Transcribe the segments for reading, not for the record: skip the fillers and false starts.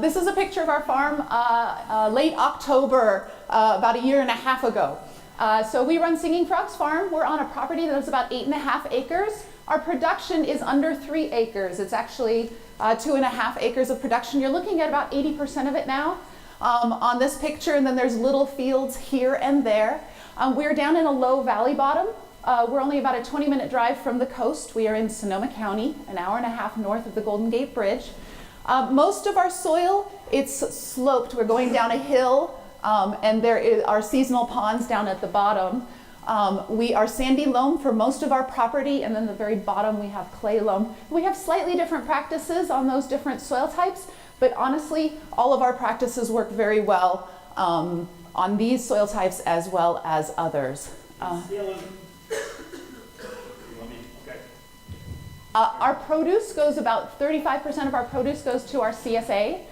This is a picture of our farm late October, about a year and a half ago. So we run Singing Frogs Farm. We're on a property that's about 8.5 acres. Our production is under 3 acres. It's actually 2.5 acres of production. You're looking at about 80% of it now on this picture, and then there's little fields here and there. We're down in a low valley bottom. We're only about a 20-minute drive from the coast. We are in Sonoma County, an hour and a half north of the Golden Gate Bridge. Most of our soil, it's sloped. We're going down a hill, and there are seasonal ponds down at the bottom. We are sandy loam for most of our property, and then the very bottom we have clay loam. We have slightly different practices on those different soil types, but honestly, all of our practices work very well on these soil types as well as others. Our produce goes about 35% of our produce goes to our CSA.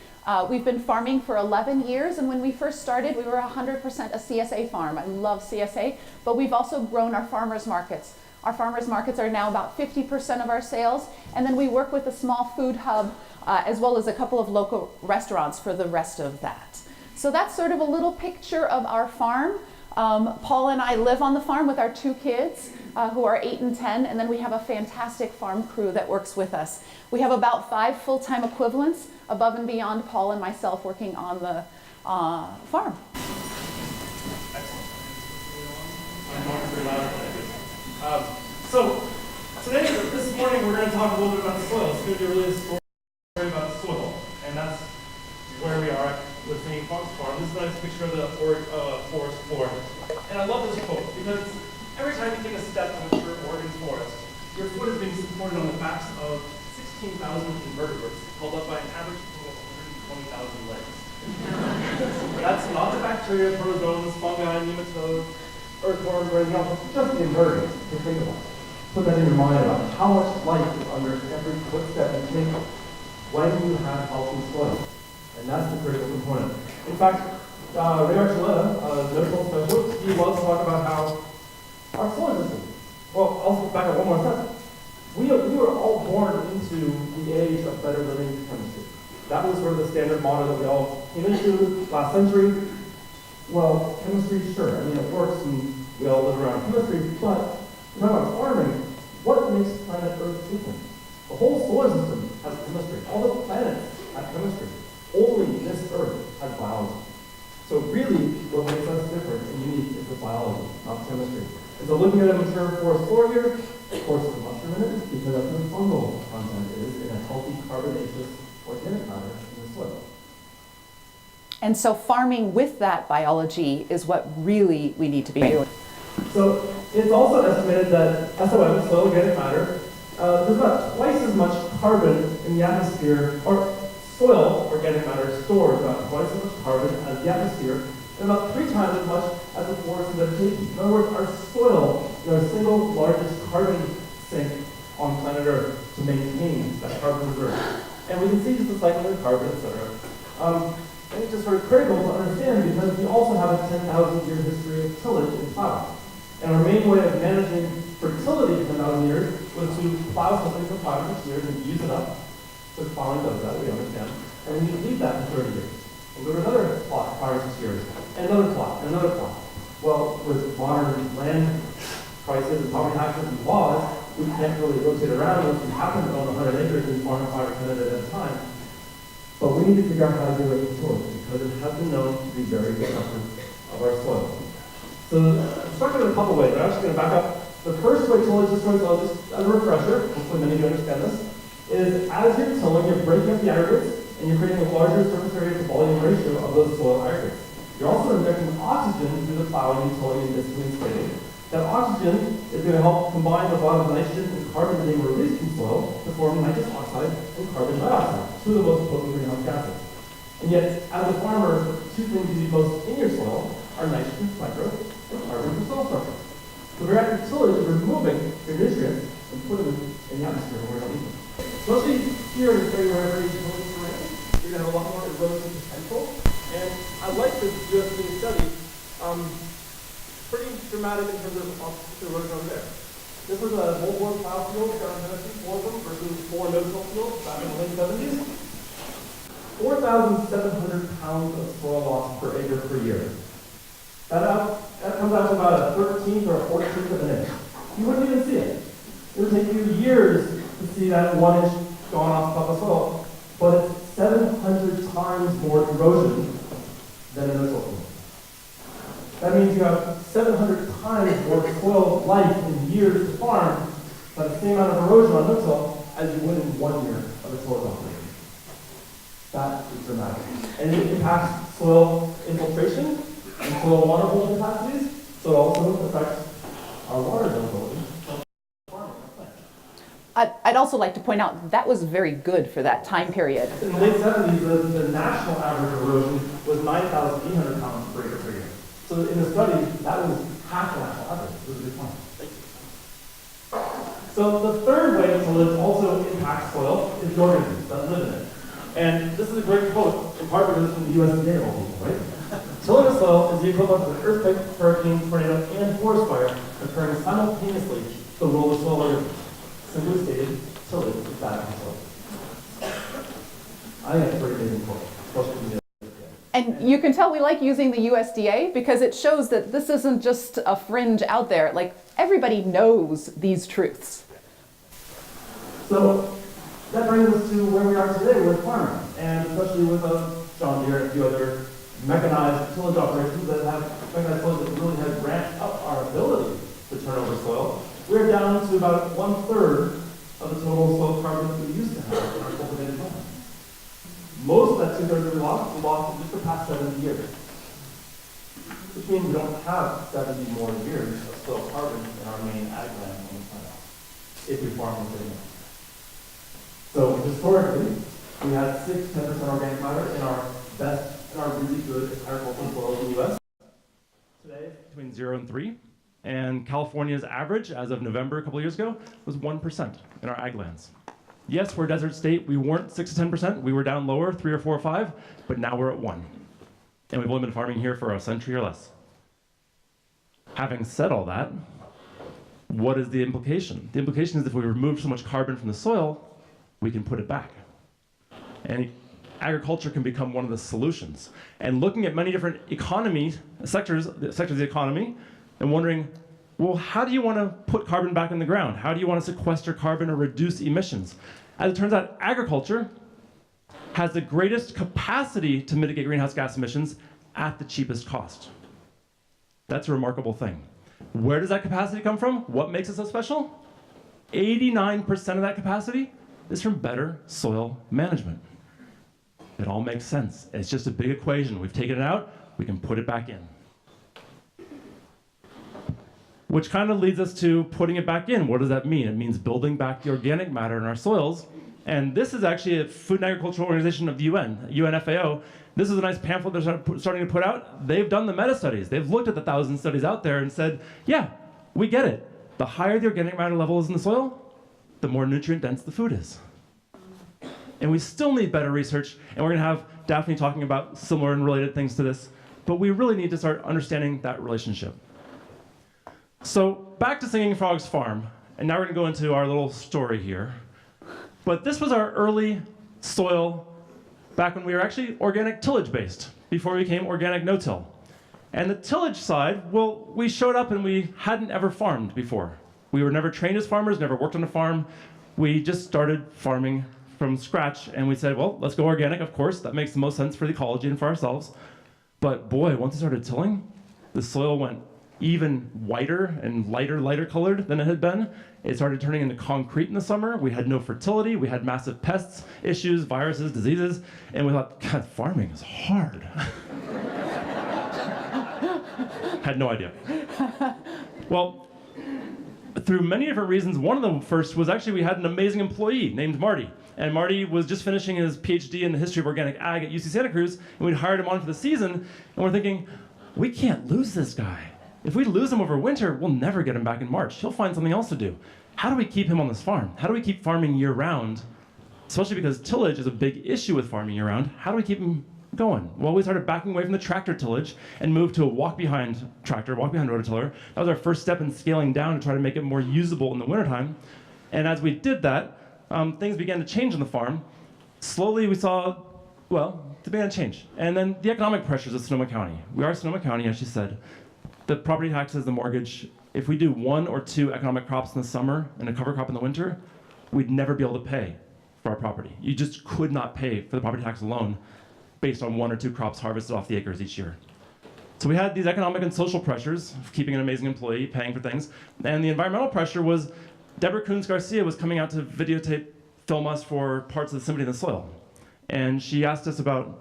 We've been farming for 11 years, and when we first started, we were 100% a CSA farm. I love CSA, but we've also grown our farmers markets. Our farmers markets are now about 50% of our sales, and then we work with a small food hub as well as a couple of local restaurants for the rest of that. So that's sort of a little picture of our farm. Paul and I live on the farm with our 2 kids who are 8 and 10, and then we have a fantastic farm crew that works with us. We have about 5 full-time equivalents above and beyond Paul and myself working on the farm. So today, this morning, we're going to talk a little bit about the soil. It's going to be really a story about the soil, and that's where we are with Singing Frogs Farm. This is a nice picture of the forest floor. And I love this quote because every time you take a step in the Oregon forest, your foot is being supported on the backs of 16,000 invertebrates, held up by an average total of 120,000 legs. That's not the bacteria, protozoans, fungi, nematodes, earthworms, or anything else. It's just the invertebrates. So think about it. Put that in your mind about how much life is under every footstep you take when you have healthy soil. And that's the critical component. In fact, Ray Archuleta, Notill specialist, he loves to talk about how our soil system. Well, I'll back up one more step. We were all born into the age of better living chemistry. That was sort of the standard motto that we all came into last century. Well, chemistry, sure. I mean, it works, and we all live around chemistry. But talking about farming, what makes planet Earth different? The whole solar system has chemistry. All the planets have chemistry. Only this Earth has biology. So really, what makes us different and unique is the biology, not chemistry. And so looking at a mature forest floor here, of course there's mushroom in it, because that's what the fungal content is in a healthy carbonaceous organic matter in the soil. And so farming with that biology is what really we need to be doing. So it's also estimated that SOM, soil organic matter, there's about twice as much carbon in the atmosphere, or soil organic matter stores about twice as much carbon as the atmosphere, and about 3 times as much as the forest and vegetation. In other words, our soil is our single largest carbon sink on planet Earth to maintain that carbon reserve. And we can see just the cycle of carbon, etc. And it's just sort of critical to understand because we also have a 10,000-year history of tillage and plowing. And our main way of managing fertility for 10,000 years was to plow something for 500 years and use it up. So plowing does that, we understand. And then you leave that for 30 years. And go to another plot, 5 or 6 years. And another plot, and another plot. Well, with modern land prices and property taxes and laws, we can't really rotate around unless we happen to own 100 acres and farm 5 or 10 at a time. But we need to figure out how to do it in soil because it has been known to be very protective of our soil. So I'm structured in a couple ways. I'm actually going to back up. The first way tillage destroys soil, just as a refresher, hopefully many of you understand this, is as you're tilling, you're breaking up the aggregates and you're creating a larger surface area to volume ratio of those soil aggregates. You're also injecting oxygen through the plowing and tilling and distilling stage. That oxygen is going to help combine with a lot of nitrogen and carbon that they were released from soil to form nitrous oxide and carbon dioxide, 2 of the most potent greenhouse gases. And yet, as a farmer, 2 things you need most in your soil are nitrogen, micro, and carbon for soil structure. So very active tillage is removing your nutrients and putting them in the atmosphere where we don't need them. Mostly here in the area wherever you tillage terrain, you're going to have a lot more erosion potential. And I'd like to do a study pretty dramatic in terms of the erosion over there. This was a whole board plow field down in Tennessee, 4 of them versus 4 no-till fields back in the late 70s. 4,700 pounds of soil loss per acre per year. That comes out to about a 13th or a 14th of an inch. You wouldn't even see it. It would take you years to see that 1 inch gone off top of soil, but it's 700 times more erosion than a no-till field. That means you have 700 times more soil life in years to farm, but the same amount of erosion on no-till as you would in 1 year of a soil operation. That is dramatic. And it impacts soil infiltration and soil water holding capacities, so it also affects our water availability. I'd also like to point out that was very good for that time period. In the late 70s, the national average erosion was 9,800 pounds per acre per year. So in the study, that was half the national average. It was a big point. So the third way tillage also impacts soil is the organisms that live in it. And this is a great quote, in part because it's from the USDA, of all people, right? Tilling the soil is the equivalent of an earthquake, hurricane, tornado, and forest fire occurring simultaneously to the world of soil organisms. Simply stated, tillage is bad for soil. I think that's a pretty amazing quote. And you can tell we like using the USDA because it shows that this isn't just a fringe out there. Like, everybody knows these truths. So that brings us to where we are today with farming, and especially with John Deere and a few other mechanized tillage operations that have mechanized tillage that really has ramped up our ability to turn over soil. We're down to about 1/3 of the total soil carbon that we used to have in our cultivated land. Most of that 2/3 we lost in just the past 70 years. Which means we don't have 70 more years of soil carbon in our main ag land on the planet, if we farm with it. So historically, we had 6-10% organic matter in our really good agricultural soils in the US. Today, between 0 and 3. And California's average, as of November a couple of years ago, was 1% in our ag lands. Yes, we're a desert state. We weren't 6 to 10%. We were down lower, 3 or 4 or 5, but now we're at 1. And we've only been farming here for a century or less. Having said all that, what is the implication? The implication is if we remove so much carbon from the soil, we can put it back. And agriculture can become one of the solutions. And looking at many different sectors of the economy, and wondering, well, how do you want to put carbon back in the ground? How do you want to sequester carbon or reduce emissions? As it turns out, agriculture has the greatest capacity to mitigate greenhouse gas emissions at the cheapest cost. That's a remarkable thing. Where does that capacity come from? What makes it so special? 89% of that capacity is from better soil management. It all makes sense. It's just a big equation. We've taken it out, we can put it back in. Which kind of leads us to putting it back in. What does that mean? It means building back the organic matter in our soils. And this is actually a Food and Agricultural Organization of the UN, UNFAO. This is a nice pamphlet they're starting to put out. They've done the meta-studies. They've looked at the 1,000 studies out there and said, yeah, we get it. The higher the organic matter level is in the soil, the more nutrient dense the food is. And we still need better research, and we're going to have Daphne talking about similar and related things to this, but we really need to start understanding that relationship. So back to Singing Frogs Farm, and now we're going to go into our little story here. But this was our early soil back when we were actually organic tillage based, before we became organic no-till. And the tillage side, well, we showed up and we hadn't ever farmed before. We were never trained as farmers, never worked on a farm. We just started farming from scratch, and we said, well, let's go organic, of course. That makes the most sense for the ecology and for ourselves. But boy, once we started tilling, the soil went even whiter and lighter colored than it had been. It started turning into concrete in the summer. We had no fertility. We had massive pests, issues, viruses, diseases. And we thought, God, farming is hard. Had no idea. Well, through many different reasons, one of them first was actually we had an amazing employee named Marty. And Marty was just finishing his PhD in the history of organic ag at UC Santa Cruz, and we'd hired him on for the season, and we're thinking, we can't lose this guy. If we lose him over winter, we'll never get him back in March. He'll find something else to do. How do we keep him on this farm? How do we keep farming year-round? Especially because tillage is a big issue with farming year-round. How do we keep him going? Well, we started backing away from the tractor tillage and moved to a walk-behind tractor, walk-behind rototiller. That was our first step in scaling down to try to make it more usable in the wintertime. And as we did that, things began to change on the farm. Slowly, we saw Well, the began to change. And then the economic pressures of Sonoma County. We are Sonoma County, as she said. The property taxes, the mortgage, if we do 1 or 2 economic crops in the summer and a cover crop in the winter, we'd never be able to pay for our property. You just could not pay for the property tax alone based on 1 or 2 crops harvested off the acres each year. So we had these economic and social pressures of keeping an amazing employee, paying for things. And the environmental pressure was Deborah Coons Garcia was coming out to videotape, film us for parts of the Symphony of the Soil. And she asked us about,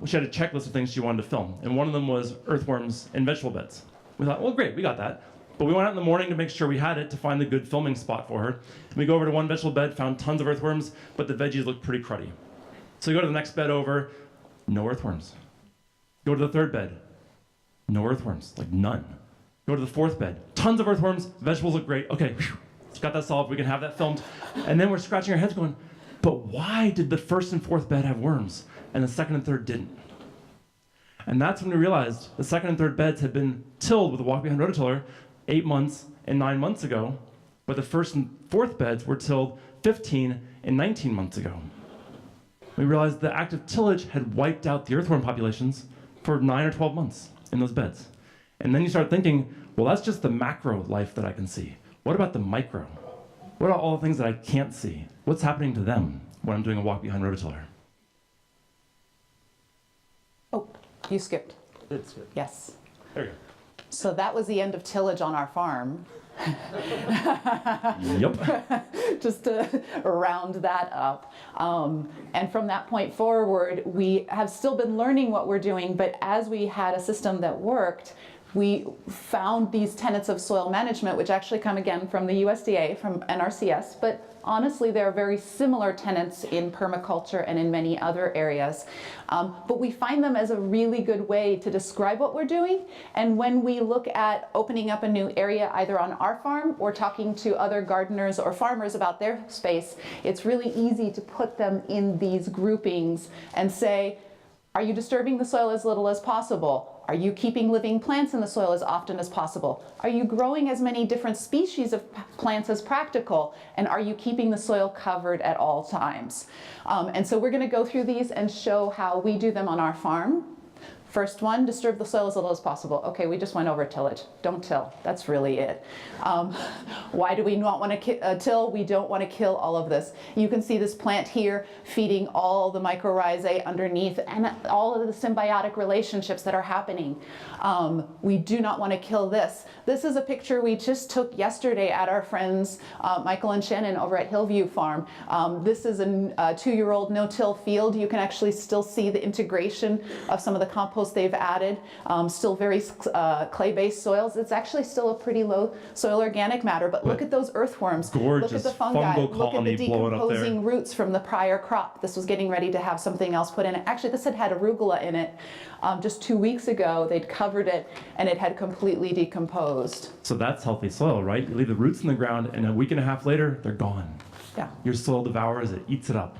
she had a checklist of things she wanted to film. And one of them was earthworms in vegetable beds. We thought, well, great, we got that. But we went out in the morning to make sure we had it to find the good filming spot for her. And we go over to one vegetable bed, found tons of earthworms, but the veggies looked pretty cruddy. So we go to the next bed over, no earthworms. Go to the third bed, no earthworms, like none. Go to the fourth bed, tons of earthworms, vegetables look great. Okay, whew, got that solved, we can have that filmed. And then we're scratching our heads going, but why did the first and fourth bed have worms and the second and third didn't? And that's when we realized the second and third beds had been tilled with a walk-behind rototiller 8 months and 9 months ago, but the first and fourth beds were tilled 15 and 19 months ago. We realized the active tillage had wiped out the earthworm populations for 9 or 12 months in those beds. And then you start thinking, well, that's just the macro life that I can see. What about the micro? What are all the things that I can't see? What's happening to them when I'm doing a walk-behind rototiller? Oh, you skipped. It's good. Yes. There you go. So that was the end of tillage on our farm. Yep. Just to round that up. And from that point forward, we have still been learning what we're doing, but as we had a system that worked, we found these tenets of soil management, which actually come again from the USDA, from NRCS, but honestly, there are very similar tenets in permaculture and in many other areas. But we find them as a really good way to describe what we're doing. And when we look at opening up a new area, either on our farm or talking to other gardeners or farmers about their space, it's really easy to put them in these groupings and say, are you disturbing the soil as little as possible? Are you keeping living plants in the soil as often as possible? Are you growing as many different species of plants as practical? And are you keeping the soil covered at all times? And so we're going to go through these and show how we do them on our farm. First one, disturb the soil as little as possible. Okay, we just went over tillage. Don't till. That's really it. Why do we not want to till? We don't want to kill all of this. You can see this plant here feeding all the mycorrhizae underneath and all of the symbiotic relationships that are happening. We do not want to kill this. This is a picture we just took yesterday at our friends Michael and Shannon over at Hillview Farm. This is a 2-year-old no-till field. You can actually still see the integration of some of the compost they've added, still very clay-based soils. It's actually still a pretty low soil organic matter, but look at those earthworms. Gorgeous look at the fungi. fungal Look at the colony blowing up there. decomposing roots from the prior crop. This was getting ready to have something else put in it. Actually, this had arugula in it. Just 2 weeks ago, they'd covered it and it had completely decomposed. So that's healthy soil, right? You leave the roots in the ground and a week and a half later, they're gone. Yeah. Your soil devours it, eats it up.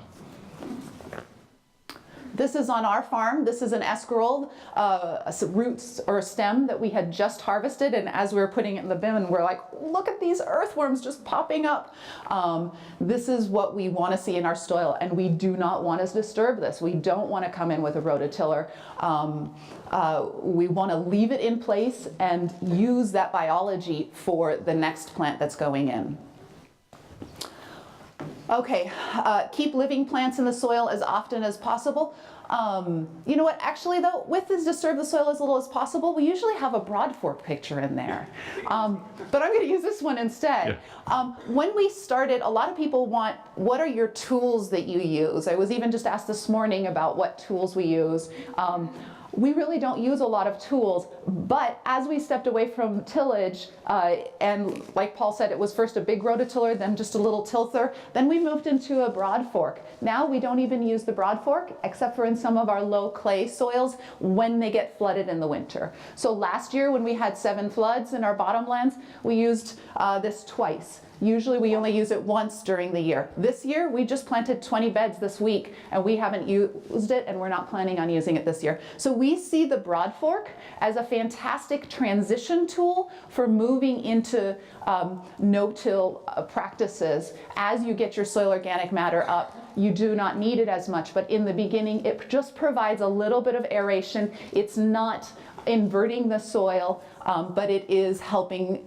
This is on our farm. This is an escarole, roots or a stem that we had just harvested, and as we were putting it in the bin, we're like, look at these earthworms just popping up. This is what we want to see in our soil, and we do not want to disturb this. We don't want to come in with a rototiller. We want to leave it in place and use that biology for the next plant that's going in. Okay, keep living plants in the soil as often as possible. You know what, actually though, with this disturb the soil as little as possible, we usually have a broad fork picture in there. But I'm gonna use this one instead. Yeah. When we started, a lot of people want, what are your tools that you use? I was even just asked this morning about what tools we use. We really don't use a lot of tools, but as we stepped away from tillage, and like Paul said, it was first a big rototiller, then just a little tilther, then we moved into a broad fork. Now we don't even use the broad fork, except for in some of our low clay soils when they get flooded in the winter. So last year when we had 7 floods in our bottomlands, we used this twice. Usually we only use it once during the year. This year, we just planted 20 beds this week, and we haven't used it, and we're not planning on using it this year. So we see the Broad Fork as a fantastic transition tool for moving into no-till practices. As you get your soil organic matter up, you do not need it as much, but in the beginning, it just provides a little bit of aeration. It's not inverting the soil, but it is helping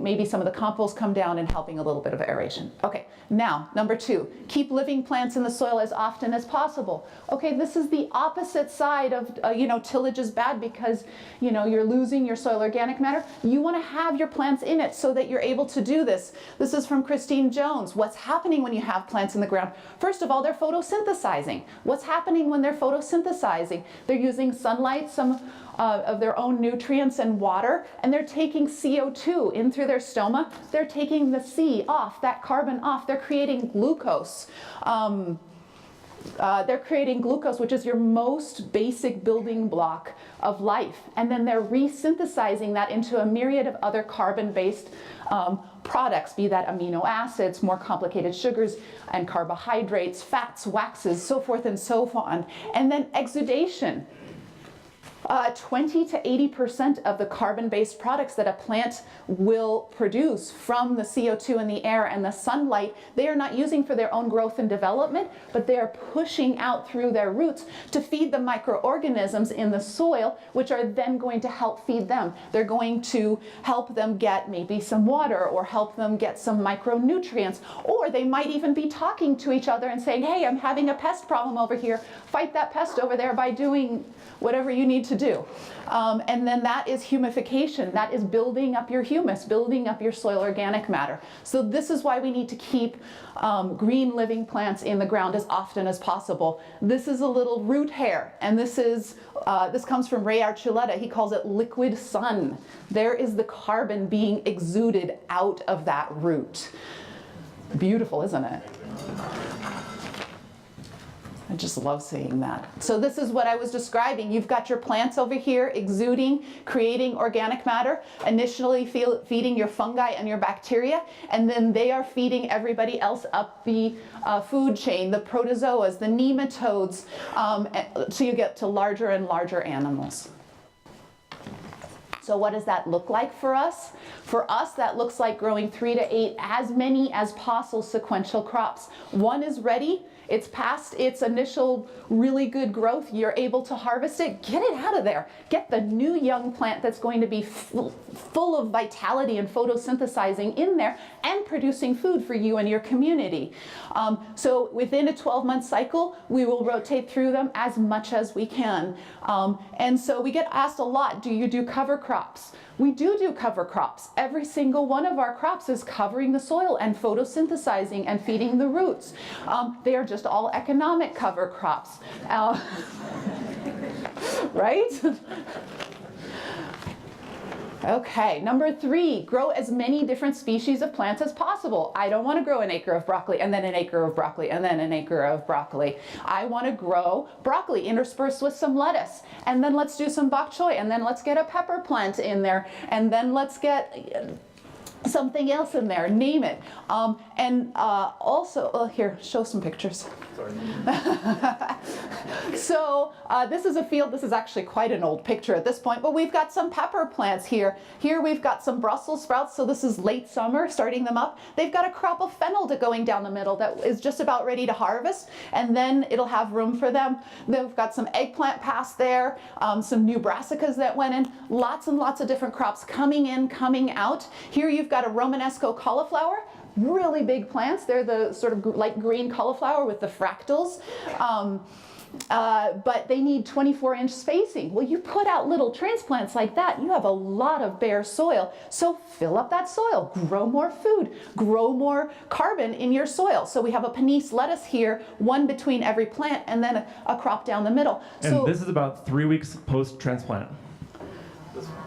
maybe some of the compost come down and helping a little bit of aeration. Okay, now number 2, keep living plants in the soil as often as possible. Okay, this is the opposite side of tillage is bad because you're losing your soil organic matter. You want to have your plants in it so that you're able to do this. This is from Christine Jones. What's happening when you have plants in the ground? First of all, they're photosynthesizing. What's happening when they're photosynthesizing? They're using sunlight, some of their own nutrients and water, and they're taking CO2 in through their stoma. They're taking the C off, that carbon off. They're creating glucose. They're creating glucose, which is your most basic building block of life. And then they're resynthesizing that into a myriad of other carbon-based products, be that amino acids, more complicated sugars and carbohydrates, fats, waxes, so forth and so on. And then exudation. 20 to 80% of the carbon-based products that a plant will produce from the CO2 in the air and the sunlight, they are not using for their own growth and development, but they are pushing out through their roots to feed the microorganisms in the soil, which are then going to help feed them. They're going to help them get maybe some water or help them get some micronutrients, or they might even be talking to each other and saying, hey, I'm having a pest problem over here. Fight that pest over there by doing whatever you need to do. And then that is humification. That is building up your humus, building up your soil organic matter. So this is why we need to keep green living plants in the ground as often as possible. This is a little root hair, and this comes from Ray Archuleta. He calls it liquid sun. There is the carbon being exuded out of that root. Beautiful, isn't it? I just love seeing that. So this is what I was describing. You've got your plants over here exuding, creating organic matter, initially feeding your fungi and your bacteria, and then they are feeding everybody else up the food chain, the protozoas, the nematodes, so you get to larger and larger animals. So what does that look like for us? For us, that looks like growing 3 to 8, as many as possible sequential crops. One is ready. It's past its initial really good growth. You're able to harvest it. Get it out of there. Get the new young plant that's going to be full of vitality and photosynthesizing in there and producing food for you and your community. So within a 12-month cycle, we will rotate through them as much as we can. And so we get asked a lot, do you do cover crops? We do cover crops. Every single one of our crops is covering the soil and photosynthesizing and feeding the roots. They are just all economic cover crops, right? Okay, number 3, grow as many different species of plants as possible. I don't want to grow an acre of broccoli and then an acre of broccoli and then an acre of broccoli. I want to grow broccoli interspersed with some lettuce, and then let's do some bok choy, and then let's get a pepper plant in there, and then let's get something else in there, name it. Also, here, show some pictures. Sorry. So this is a field, this is actually quite an old picture at this point, but we've got some pepper plants here. Here we've got some Brussels sprouts, so this is late summer, starting them up. They've got a crop of fennel going down the middle that is just about ready to harvest, and then it'll have room for them. Then we've got some eggplant past there, some new brassicas that went in, lots and lots of different crops coming in, coming out. Here you've got a Romanesco cauliflower. Really big plants. They're the sort of light green cauliflower with the fractals. But they need 24-inch spacing. Well, you put out little transplants like that, you have a lot of bare soil. So fill up that soil, grow more food, grow more carbon in your soil. So we have a Panisse lettuce here, one between every plant, and then a crop down the middle. And so, this is about 3 weeks post-transplant.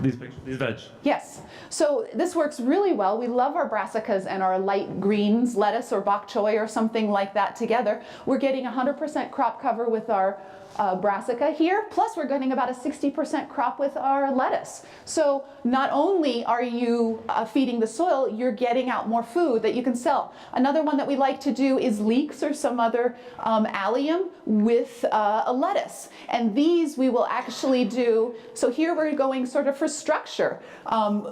these pictures, these veg. Yes. So this works really well. We love our brassicas and our light greens, lettuce or bok choy or something like that together. We're getting 100% crop cover with our brassica here, plus we're getting about a 60% crop with our lettuce. So not only are you feeding the soil, you're getting out more food that you can sell. Another one that we like to do is leeks or some other allium with a lettuce. And these we will actually do, so here we're going sort of for structure.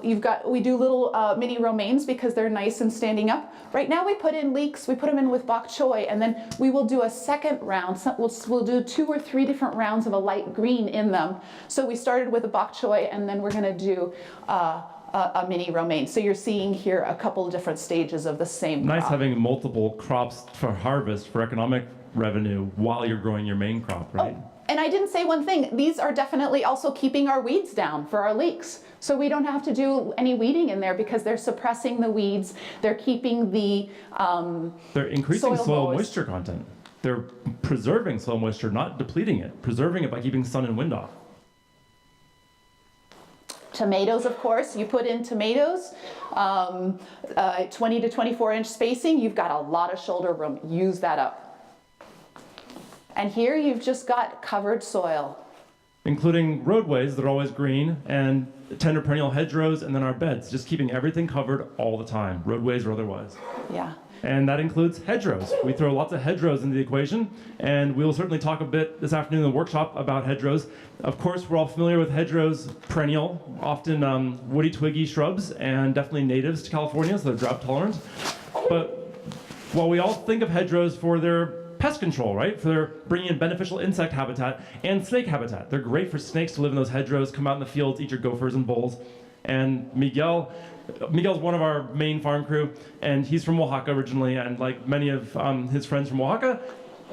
We do little mini romaines because they're nice and standing up. Right now we put in leeks, we put them in with bok choy, and then we will do a second round. So we'll do 2 or 3 different rounds of a light green in them. So we started with a bok choy, and then we're going to do a mini romaine. So you're seeing here a couple of different stages of the same Nice crop. having multiple crops for harvest for economic revenue while you're growing your main crop, right? Oh, and I didn't say one thing. These are definitely also keeping our weeds down for our leeks. So we don't have to do any weeding in there because they're suppressing the weeds. They're keeping the They're increasing soil moist. moisture content. They're preserving soil moisture, not depleting it, preserving it by keeping sun and wind off. Tomatoes, of course, you put in tomatoes, 20 to 24 inch spacing, you've got a lot of shoulder room. Use that up. And here you've just got covered soil. Including roadways that are always green and tender perennial hedgerows, and then our beds, just keeping everything covered all the time, roadways or otherwise. Yeah. And that includes hedgerows. We throw lots of hedgerows into the equation, and we'll certainly talk a bit this afternoon in the workshop about hedgerows. Of course, we're all familiar with hedgerows, perennial, often woody twiggy shrubs, and definitely natives to California, so they're drought tolerant. But while we all think of hedgerows for their pest control, right? For their bringing in beneficial insect habitat and snake habitat. They're great for snakes to live in those hedgerows, come out in the fields, eat your gophers and voles. And Miguel's one of our main farm crew, and he's from Oaxaca originally, and like many of his friends from Oaxaca,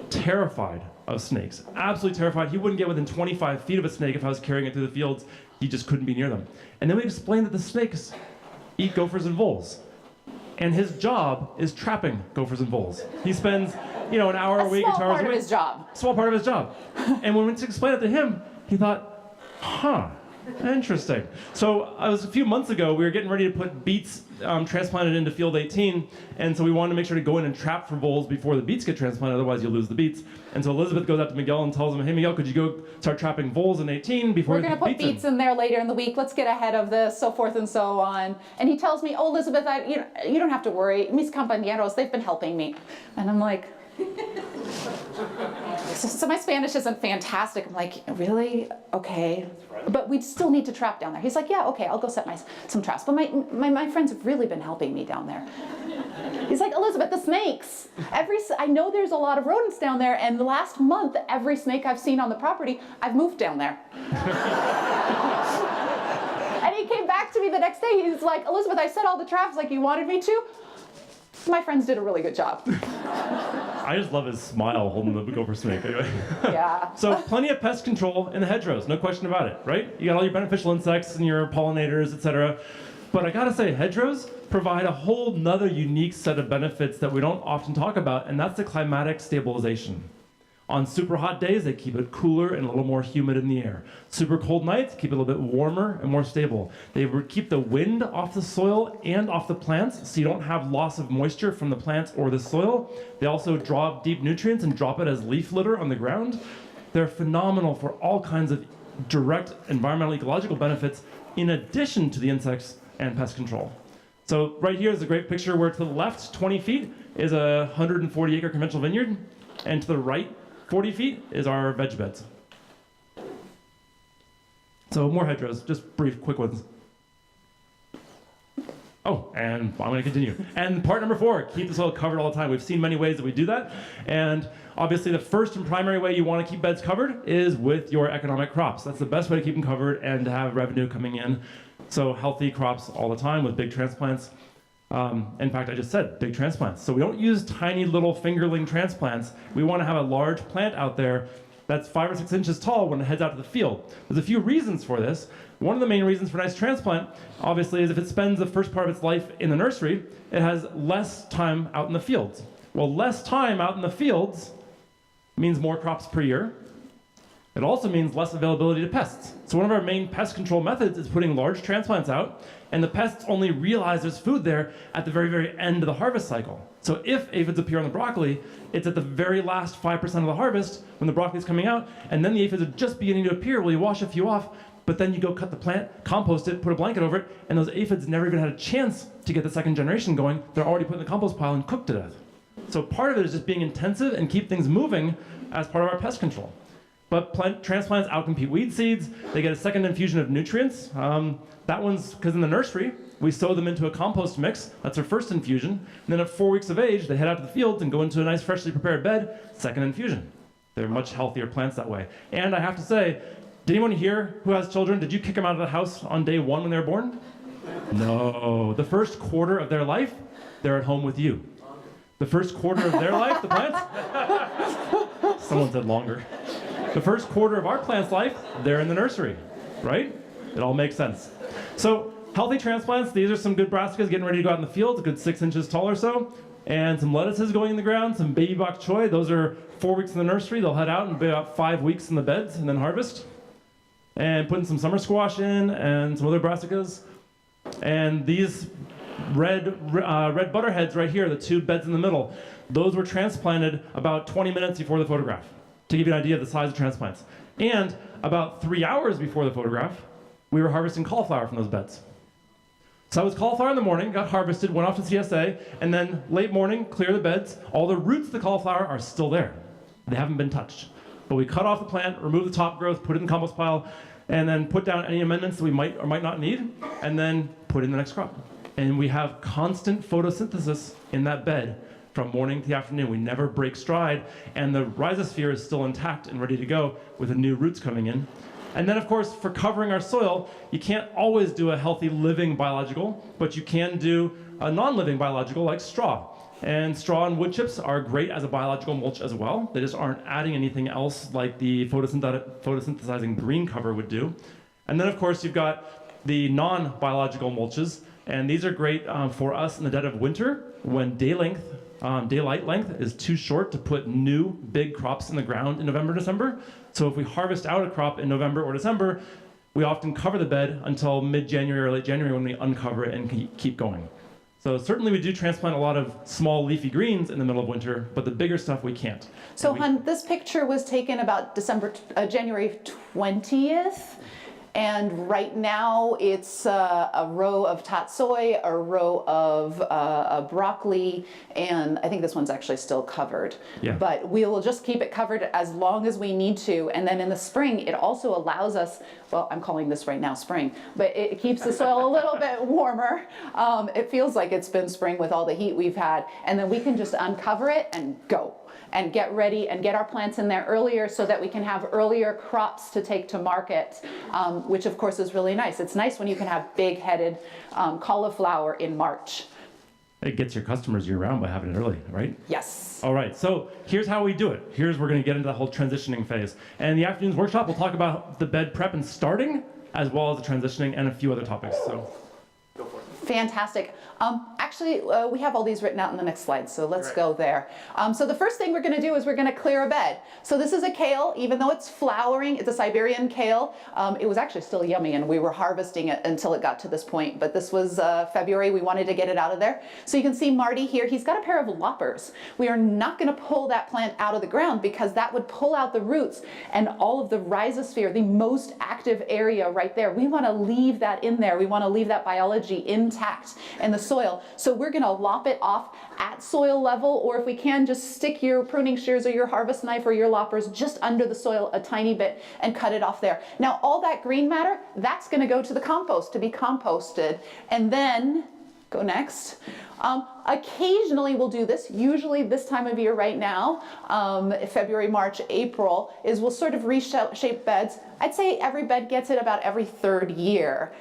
terrified of snakes. Absolutely terrified. He wouldn't get within 25 feet of a snake if I was carrying it through the fields. He just couldn't be near them. And then we explained that the snakes eat gophers and voles. And his job is trapping gophers and voles. He spends, an hour a week, 2 hours a week. A small part of his job. Small part of his job. And when we went to explain it to him, he thought, interesting. So it was a few months ago, we were getting ready to put beets transplanted into field 18, and so we wanted to make sure to go in and trap for voles before the beets get transplanted, otherwise you'll lose the beets. And so Elizabeth goes out to Miguel and tells him, hey Miguel, could you go start trapping voles in 18 before We're going to put beets in there later in the week. Let's get ahead of this, so forth and so on. And he tells me, oh, Elizabeth, you don't have to worry. Mis compañeros, they've been helping me. And I'm like, so my Spanish isn't fantastic. I'm like, really? Okay. But we still need to trap down there. He's like, yeah, okay, I'll go set some traps. But my friends have really been helping me down there. He's like, Elizabeth, the snakes. I know there's a lot of rodents down there, and the last month, every snake I've seen on the property, I've moved down there. And he came back to me the next day. He's like, Elizabeth, I set all the traps like you wanted me to. My friends did a really good job. I just love his smile holding the gopher snake. Anyway. Yeah. So plenty of pest control in the hedgerows, no question about it, right? You got all your beneficial insects and your pollinators, etc. But I gotta say, hedgerows provide a whole nother unique set of benefits that we don't often talk about, and that's the climatic stabilization. On super hot days, they keep it cooler and a little more humid in the air. Super cold nights keep it a little bit warmer and more stable. They keep the wind off the soil and off the plants, so you don't have loss of moisture from the plants or the soil. They also draw up deep nutrients and drop it as leaf litter on the ground. They're phenomenal for all kinds of direct environmental ecological benefits in addition to the insects and pest control. So right here is a great picture where to the left, 20 feet, is a 140-acre conventional vineyard, and to the right, 40 feet is our veg beds. So more hedgerows, just brief, quick ones. Oh, and I'm going to continue. And part number 4, keep the soil covered all the time. We've seen many ways that we do that. And obviously the first and primary way you want to keep beds covered is with your economic crops. That's the best way to keep them covered and to have revenue coming in. So healthy crops all the time with big transplants. In fact, I just said big transplants. So we don't use tiny little fingerling transplants. We want to have a large plant out there that's 5 or 6 inches tall when it heads out to the field. There's a few reasons for this. One of the main reasons for a nice transplant, obviously, is if it spends the first part of its life in the nursery, it has less time out in the fields. Well, less time out in the fields means more crops per year. It also means less availability to pests. So one of our main pest control methods is putting large transplants out, and the pests only realize there's food there at the very, very end of the harvest cycle. So if aphids appear on the broccoli, it's at the very last 5% of the harvest when the broccoli's coming out, and then the aphids are just beginning to appear. Well, you wash a few off, but then you go cut the plant, compost it, put a blanket over it, and those aphids never even had a chance to get the second generation going. They're already put in the compost pile and cooked to death. So part of it is just being intensive and keep things moving as part of our pest control. But plant transplants outcompete weed seeds. They get a second infusion of nutrients. That one's because in the nursery, we sow them into a compost mix. That's our first infusion. And then at 4 weeks of age, they head out to the fields and go into a nice freshly prepared bed, second infusion. They're much healthier plants that way. And I have to say, did anyone here who has children, did you kick them out of the house on day 1 when they were born? No. The first quarter of their life, they're at home with you. The first quarter of their life, the plants? Someone said longer. The first quarter of our plant's life, they're in the nursery, right? It all makes sense. So healthy transplants, these are some good brassicas getting ready to go out in the field, a good 6 inches tall or so, and some lettuces going in the ground, some baby bok choy. Those are 4 weeks in the nursery. They'll head out and be about 5 weeks in the beds and then harvest. And putting some summer squash in and some other brassicas. And these red butterheads right here, the 2 beds in the middle, those were transplanted about 20 minutes before the photograph, to give you an idea of the size of transplants. And about 3 hours before the photograph, we were harvesting cauliflower from those beds. So that was cauliflower in the morning, got harvested, went off to CSA, and then late morning, clear the beds. All the roots of the cauliflower are still there. They haven't been touched. But we cut off the plant, remove the top growth, put it in the compost pile, and then put down any amendments that we might or might not need, and then put in the next crop. And we have constant photosynthesis in that bed from morning to the afternoon. We never break stride, and the rhizosphere is still intact and ready to go with the new roots coming in. And then, of course, for covering our soil, you can't always do a healthy living biological, but you can do a non-living biological like straw. And straw and wood chips are great as a biological mulch as well. They just aren't adding anything else like the photosynthesizing green cover would do. And then, of course, you've got the non-biological mulches, and these are great for us in the dead of winter when daylight length is too short to put new big crops in the ground in November, December. So if we harvest out a crop in November or December, we often cover the bed until mid-January or late January when we uncover it and keep going. So certainly we do transplant a lot of small leafy greens in the middle of winter, but the bigger stuff we can't. So Hun, this picture was taken about January 20th. And right now it's a row of tatsoi, a row of broccoli, and I think this one's actually still covered. Yeah. But we will just keep it covered as long as we need to. And then in the spring, it also allows us, well, I'm calling this right now spring, but it keeps the soil a little bit warmer. It feels like it's been spring with all the heat we've had. And then we can just uncover it and go. And get ready and get our plants in there earlier so that we can have earlier crops to take to market, which of course is really nice. It's nice when you can have big-headed cauliflower in March. It gets your customers year-round by having it early, right? Yes. All right, so here's how we do it. We're going to get into the whole transitioning phase. And in the afternoon's workshop, we'll talk about the bed prep and starting, as well as the transitioning and a few other topics. So, go for it. Fantastic. Actually, we have all these written out in the next slide, so let's go there. So the first thing we're going to do is we're going to clear a bed. So this is a kale, even though it's flowering, it's a Siberian kale. It was actually still yummy, and we were harvesting it until it got to this point, but this was February. We wanted to get it out of there. So you can see Marty here, he's got a pair of loppers. We are not going to pull that plant out of the ground because that would pull out the roots and all of the rhizosphere, the most active area right there. We want to leave that in there. We want to leave that biology intact in the soil. So we're going to lop it off at soil level, or if we can, just stick your pruning shears or your harvest knife or your loppers just under the soil a tiny bit and cut it off there. Now all that green matter, that's going to go to the compost to be composted. And then, go next. Occasionally we'll do this, usually this time of year right now, February, March, April, is we'll sort of reshape beds. I'd say every bed gets it about every 3rd year,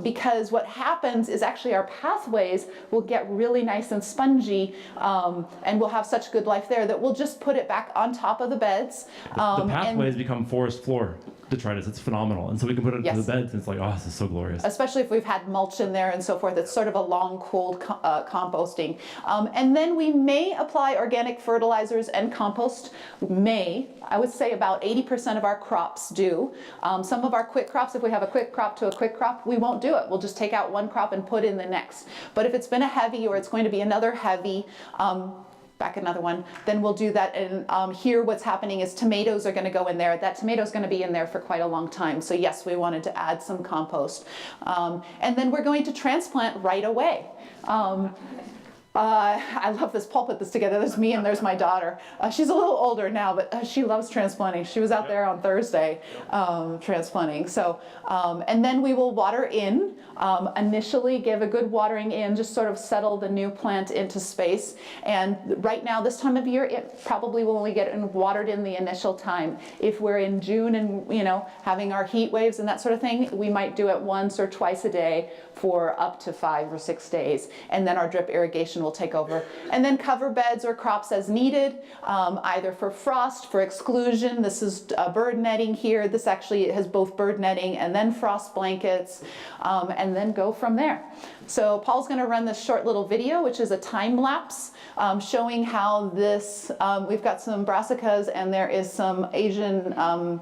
because what happens is actually our pathways will get really nice and spongy, and we'll have such good life there that we'll just put it back on top of the beds. The pathways become forest floor detritus. It's phenomenal. And so we can put it into the beds, and it's like, oh, this is so glorious. Especially if we've had mulch in there and so forth. It's sort of a long, cold compost composting. And then we may apply organic fertilizers and compost. I would say about 80% of our crops do. Some of our quick crops, if we have a quick crop to a quick crop, we won't do it. We'll just take out one crop and put in the next. But if it's been a heavy or it's going to be another heavy, back another one, then we'll do that. And here what's happening is tomatoes are going to go in there. That tomato's going to be in there for quite a long time. So yes, we wanted to add some compost. And then we're going to transplant right away. I love this. Paul put this together. There's me and there's my daughter. She's a little older now, but she loves transplanting. She was out there on Thursday transplanting. So, and then we will water in. Initially give a good watering in, just sort of settle the new plant into space. And right now, this time of year, it probably will only get watered in the initial time. If we're in June and, you know, having our heat waves and that sort of thing, we might do it once or twice a day for up to 5 or 6 days. And then our drip irrigation will take over. And then cover beds or crops as needed, either for frost, for exclusion. This is bird netting here. This actually has both bird netting and then frost blankets, and then go from there. So Paul's going to run this short little video, which is a time lapse, showing how this, we've got some brassicas and there is some Asian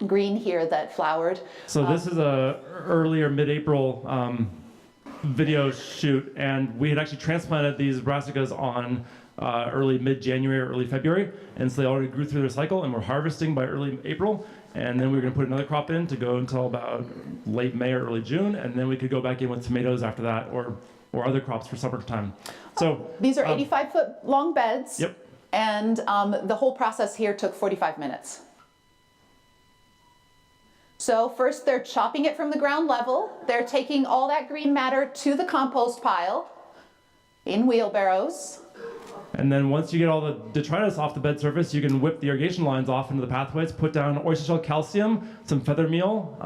green here that flowered. So this is a earlier mid-April video shoot, and we had actually transplanted these brassicas on early mid-January or early February, and so they already grew through their cycle, and we're harvesting by early April, and then we were going to put another crop in to go until about late May or early June, and then we could go back in with tomatoes after that, or other crops for summertime. So these are 85-foot long beds. Yep. And the whole process here took 45 minutes. So first they're chopping it from the ground level. They're taking all that green matter to the compost pile in wheelbarrows. And then once you get all the detritus off the bed surface, you can whip the irrigation lines off into the pathways, put down oyster shell calcium, some feather meal,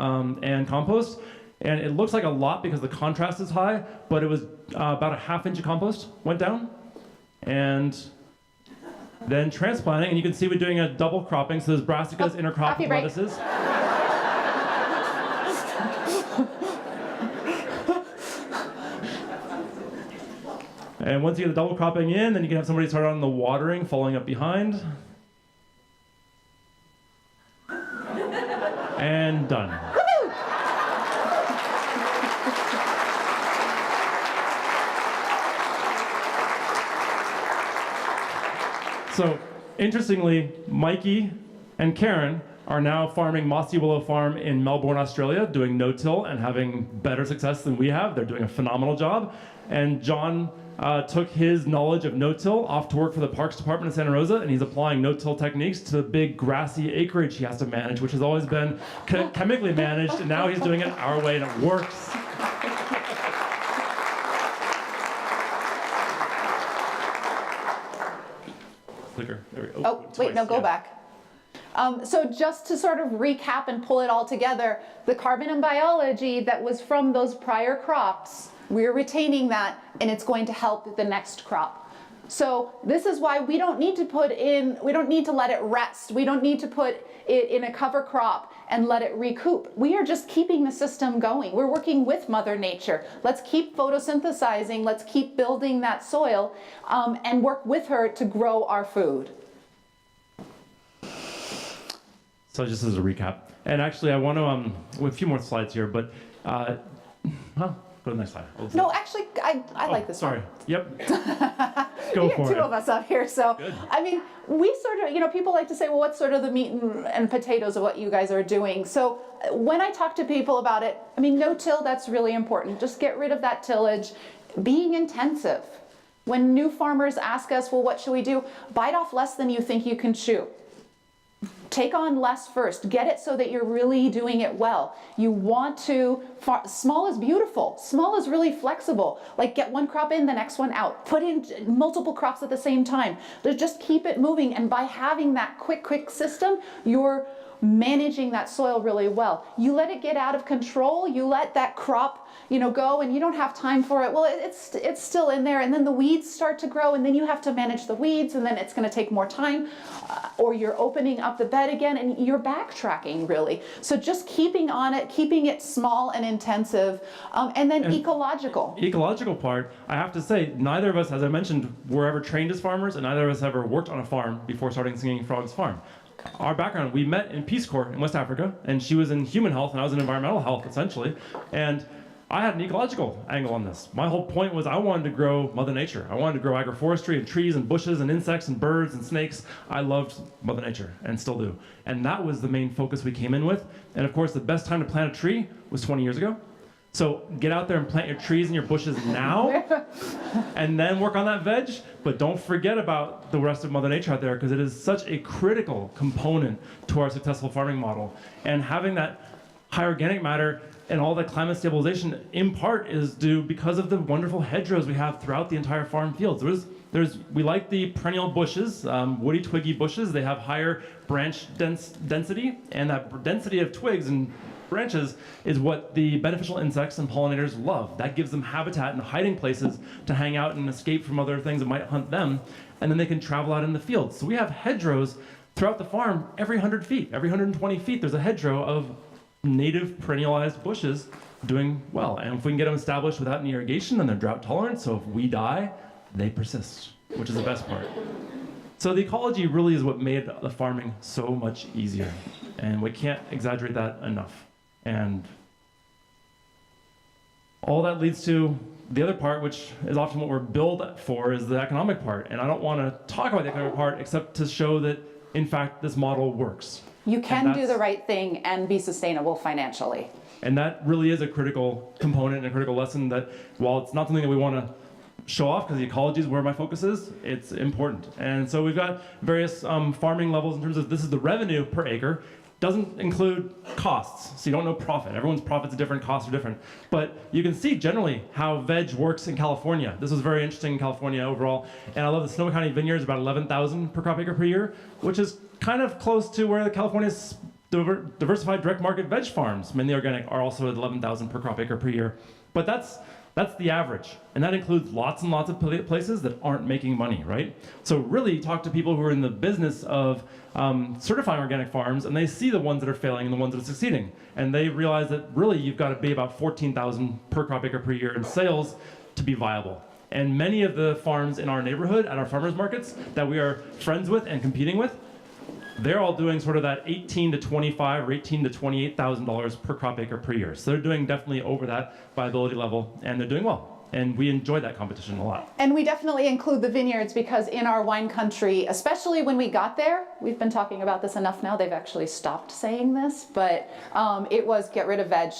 and compost. And it looks like a lot because the contrast is high, but it was about a ½ inch of compost went down. And then transplanting, and you can see we're doing a double cropping, so there's brassicas intercropped with lettuces. And once you get the double cropping in, then you can have somebody start on the watering, following up behind. And done. So, interestingly, Mikey and Karen are now farming Mossy Willow Farm in Melbourne, Australia, doing no-till and having better success than we have. They're doing a phenomenal job. And John took his knowledge of no-till off to work for the Parks Department in Santa Rosa, and he's applying no-till techniques to the big grassy acreage he has to manage, which has always been chemically managed, and now he's doing it our way, and it works. Clicker. There we go. Oh, wait, no, go back. So just to sort of recap and pull it all together, the carbon and biology that was from those prior crops, we're retaining that, and it's going to help the next crop. So this is why we don't need to we don't need to let it rest. We don't need to put it in a cover crop and let it recoup. We are just keeping the system going. We're working with Mother Nature. Let's keep photosynthesizing. Let's keep building that soil and work with her to grow our food. So just as a recap, and actually I want to, we have a few more slides here, but, well, go to the next slide. No, actually, I like this sorry. one. Yep. Go for it. Two of us up here, so, Good. I mean, we sort of, you know, people like to say, well, what's sort of the meat and potatoes of what you guys are doing? So when I talk to people about it, I mean, no-till, that's really important. Just get rid of that tillage. Being intensive. When new farmers ask us, well, what should we do? Bite off less than you think you can chew. Take on less first. Get it so that you're really doing it well. You want to, small is beautiful. Small is really flexible. Like get one crop in, the next one out. Put in multiple crops at the same time. Just keep it moving. And by having that quick system, you're managing that soil really well. You let it get out of control, you let that crop, go, and you don't have time for it. Well, it's still in there, and then the weeds start to grow, and then you have to manage the weeds, and then it's going to take more time, or you're opening up the bed again, and you're backtracking really. So just keeping on it, keeping it small and intensive, and then ecological. Ecological part, I have to say, neither of us, as I mentioned, were ever trained as farmers, and neither of us ever worked on a farm before starting Singing Frogs Farm. Our background, we met in Peace Corps in West Africa, and she was in human health, and I was in environmental health, essentially. And I had an ecological angle on this. My whole point was I wanted to grow Mother Nature. I wanted to grow agroforestry and trees and bushes and insects and birds and snakes. I loved Mother Nature, and still do. And that was the main focus we came in with. And of course, the best time to plant a tree was 20 years ago. So get out there and plant your trees and your bushes now, and then work on that veg. But don't forget about the rest of Mother Nature out there, because it is such a critical component to our successful farming model. And having that high organic matter and all that climate stabilization, in part, is due because of the wonderful hedgerows we have throughout the entire farm fields. We like the perennial bushes, woody, twiggy bushes. They have higher branch density, and that density of twigs and branches is what the beneficial insects and pollinators love. That gives them habitat and hiding places to hang out and escape from other things that might hunt them, and then they can travel out in the field. So we have hedgerows throughout the farm every 100 feet, every 120 feet. There's a hedgerow of native perennialized bushes doing well. And if we can get them established without any irrigation, then they're drought tolerant. So if we die, they persist, which is the best part. So the ecology really is what made the farming so much easier. And we can't exaggerate that enough. And all that leads to the other part, which is often what we're billed for, is the economic part. And I don't want to talk about the economic part except to show that, in fact, this model works. You can do the right thing and be sustainable financially. And that really is a critical component and a critical lesson that, while it's not something that we want to show off because the ecology is where my focus is, it's important. And so we've got various farming levels in terms of this is the revenue per acre. Doesn't include costs, so you don't know profit. Everyone's profits are different, costs are different. But you can see generally how veg works in California. This was very interesting in California overall. And I love the Sonoma County vineyards, about 11,000 per crop acre per year, which is kind of close to where California's diversified direct market veg farms, mainly organic, are also at 11,000 per crop acre per year. But that's the average. And that includes lots and lots of places that aren't making money, right? So really talk to people who are in the business of certifying organic farms, and they see the ones that are failing and the ones that are succeeding. And they realize that really you've got to be about 14,000 per crop acre per year in sales to be viable. And many of the farms in our neighborhood, at our farmers markets, that we are friends with and competing with, they're all doing sort of that $18,000 to $25,000 or $18,000 to $28,000 per crop acre per year. So they're doing definitely over that viability level, and they're doing well. And we enjoy that competition a lot. And we definitely include the vineyards because in our wine country, especially when we got there, we've been talking about this enough now, they've actually stopped saying this, but it was get rid of veg,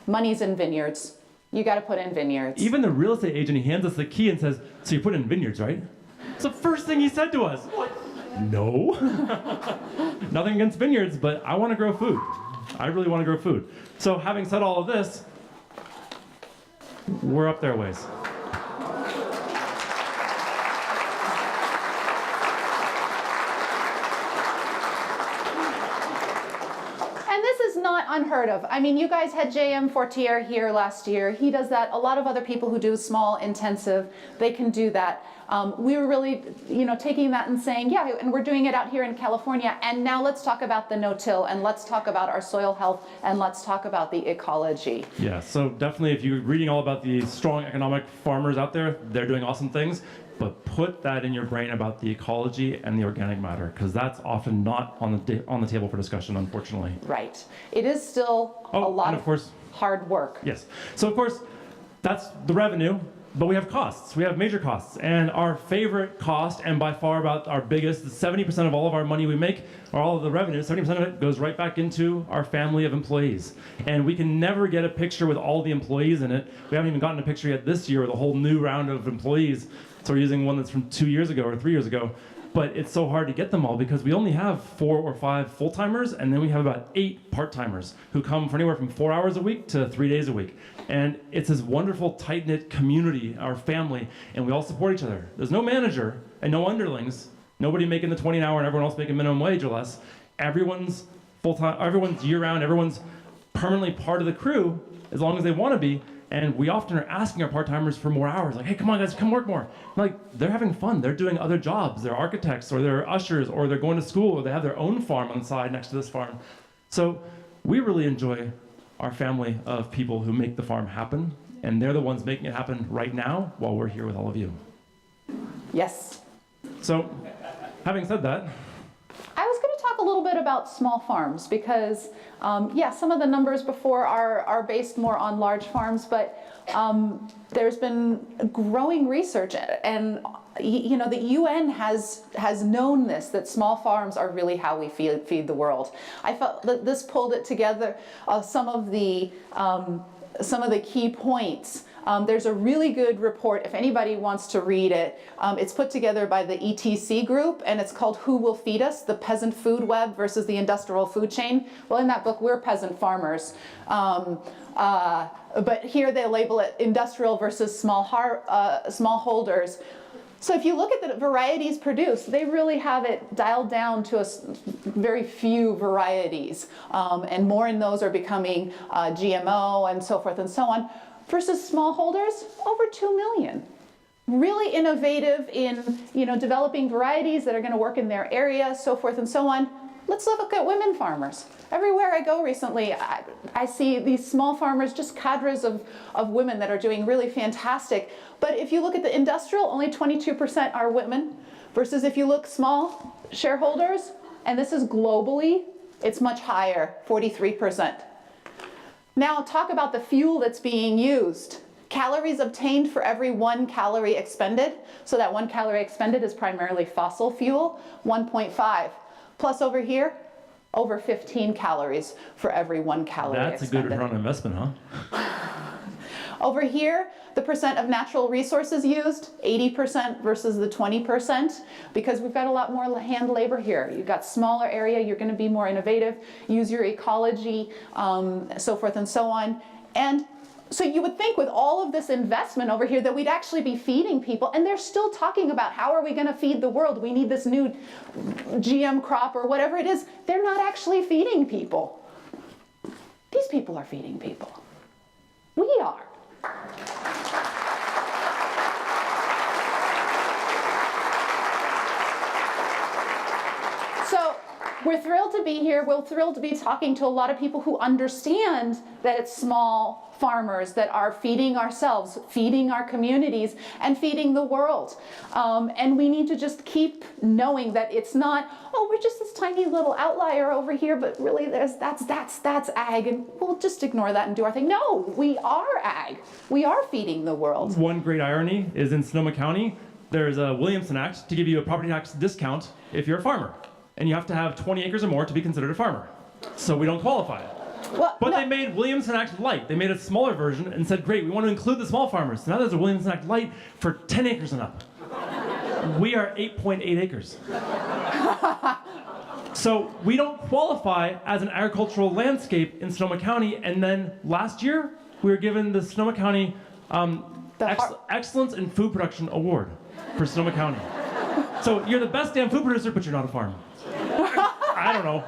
money's in vineyards. You got to put in vineyards. Even the real estate agent, he hands us the key and says, so you put in vineyards, right? It's the first thing he said to us. No. Nothing against vineyards, but I want to grow food. I really want to grow food. So having said all of this, we're up their ways. Not unheard of. I mean, you guys had J.M. Fortier here last year. He does that. A lot of other people who do small, intensive, they can do that. We were really, taking that and saying, yeah, and we're doing it out here in California. And now let's talk about the no-till, and let's talk about our soil health, and let's talk about the ecology. Yeah, so definitely if you're reading all about the strong economic farmers out there, they're doing awesome things. But put that in your brain about the ecology and the organic matter, because that's often not on the table for discussion, unfortunately. Right. It is still a lot of hard work. Yes. So of course, that's the revenue, but we have costs. We have major costs. And our favorite cost, and by far about our biggest, 70% of all of our money we make, or all of the revenue, 70% of it goes right back into our family of employees. And we can never get a picture with all the employees in it. We haven't even gotten a picture yet this year with a whole new round of employees. So we're using one that's from 2 years ago or 3 years ago. But it's so hard to get them all because we only have 4 or 5 full-timers, and then we have about 8 part-timers who come for anywhere from 4 hours a week to 3 days a week. And it's this wonderful, tight-knit community, our family, and we all support each other. There's no manager and no underlings, nobody making the 20 an hour and everyone else making minimum wage or less. Everyone's full-time, everyone's year-round, everyone's permanently part of the crew as long as they want to be. And we often are asking our part-timers for more hours. Like, hey, come on, guys, come work more. Like, they're having fun. They're doing other jobs. They're architects, or they're ushers, or they're going to school, or they have their own farm on the side next to this farm. So we really enjoy our family of people who make the farm happen. And they're the ones making it happen right now while we're here with all of you. Yes. So, having said that, I was going to talk a little bit about small farms because, yeah, some of the numbers before are based more on large farms, but there's been growing research, and you know, the UN has known this, that small farms are really how we feed the world. I felt that this pulled it together, some of the key points. There's a really good report, if anybody wants to read it. It's put together by the ETC group, and it's called Who Will Feed Us? The Peasant Food Web versus the Industrial Food Chain. Well, in that book, we're peasant farmers. But here they label it industrial versus smallholders. So if you look at the varieties produced, they really have it dialed down to very few varieties. And more in those are becoming GMO and so forth and so on. Versus smallholders, over 2 million. Really innovative in, you know, developing varieties that are going to work in their area, so forth and so on. Let's look at women farmers. Everywhere I go recently, I see these small farmers, just cadres of women that are doing really fantastic. But if you look at the industrial, only 22% are women. Versus if you look small shareholders, and this is globally, it's much higher, 43%. Now talk about the fuel that's being used. Calories obtained for every 1 calorie expended. So that 1 calorie expended is primarily fossil fuel, 1.5. Plus over here, over 15 calories for every 1 calorie expended. That's a good return on investment, huh? Over here, the percent of natural resources used, 80% versus the 20%, because we've got a lot more hand labor here. You've got smaller area, you're going to be more innovative, use your ecology, so forth and so on. And so you would think with all of this investment over here that we'd actually be feeding people, and they're still talking about how are we going to feed the world? We need this new GM crop or whatever it is. They're not actually feeding people. These people are feeding people. We are. So we're thrilled to be here. We're thrilled to be talking to a lot of people who understand that it's small farmers that are feeding ourselves, feeding our communities, and feeding the world. And we need to just keep knowing that it's not, oh, we're just this tiny little outlier over here, but really that's ag, and we'll just ignore that and do our thing. No, we are ag. We are feeding the world. One great irony is in Sonoma County, there's a Williamson Act to give you a property tax discount if you're a farmer. And you have to have 20 acres or more to be considered a farmer. So we don't qualify. Well, But no. they made Williamson Act Light. They made a smaller version and said, great, we want to include the small farmers. So now there's a Williamson Act Light for 10 acres and up. We are 8.8 acres. So we don't qualify as an agricultural landscape in Sonoma County. And then last year, we were given the Sonoma County Excellence in Food Production Award for Sonoma County. So you're the best damn food producer, but you're not a farm. I don't know.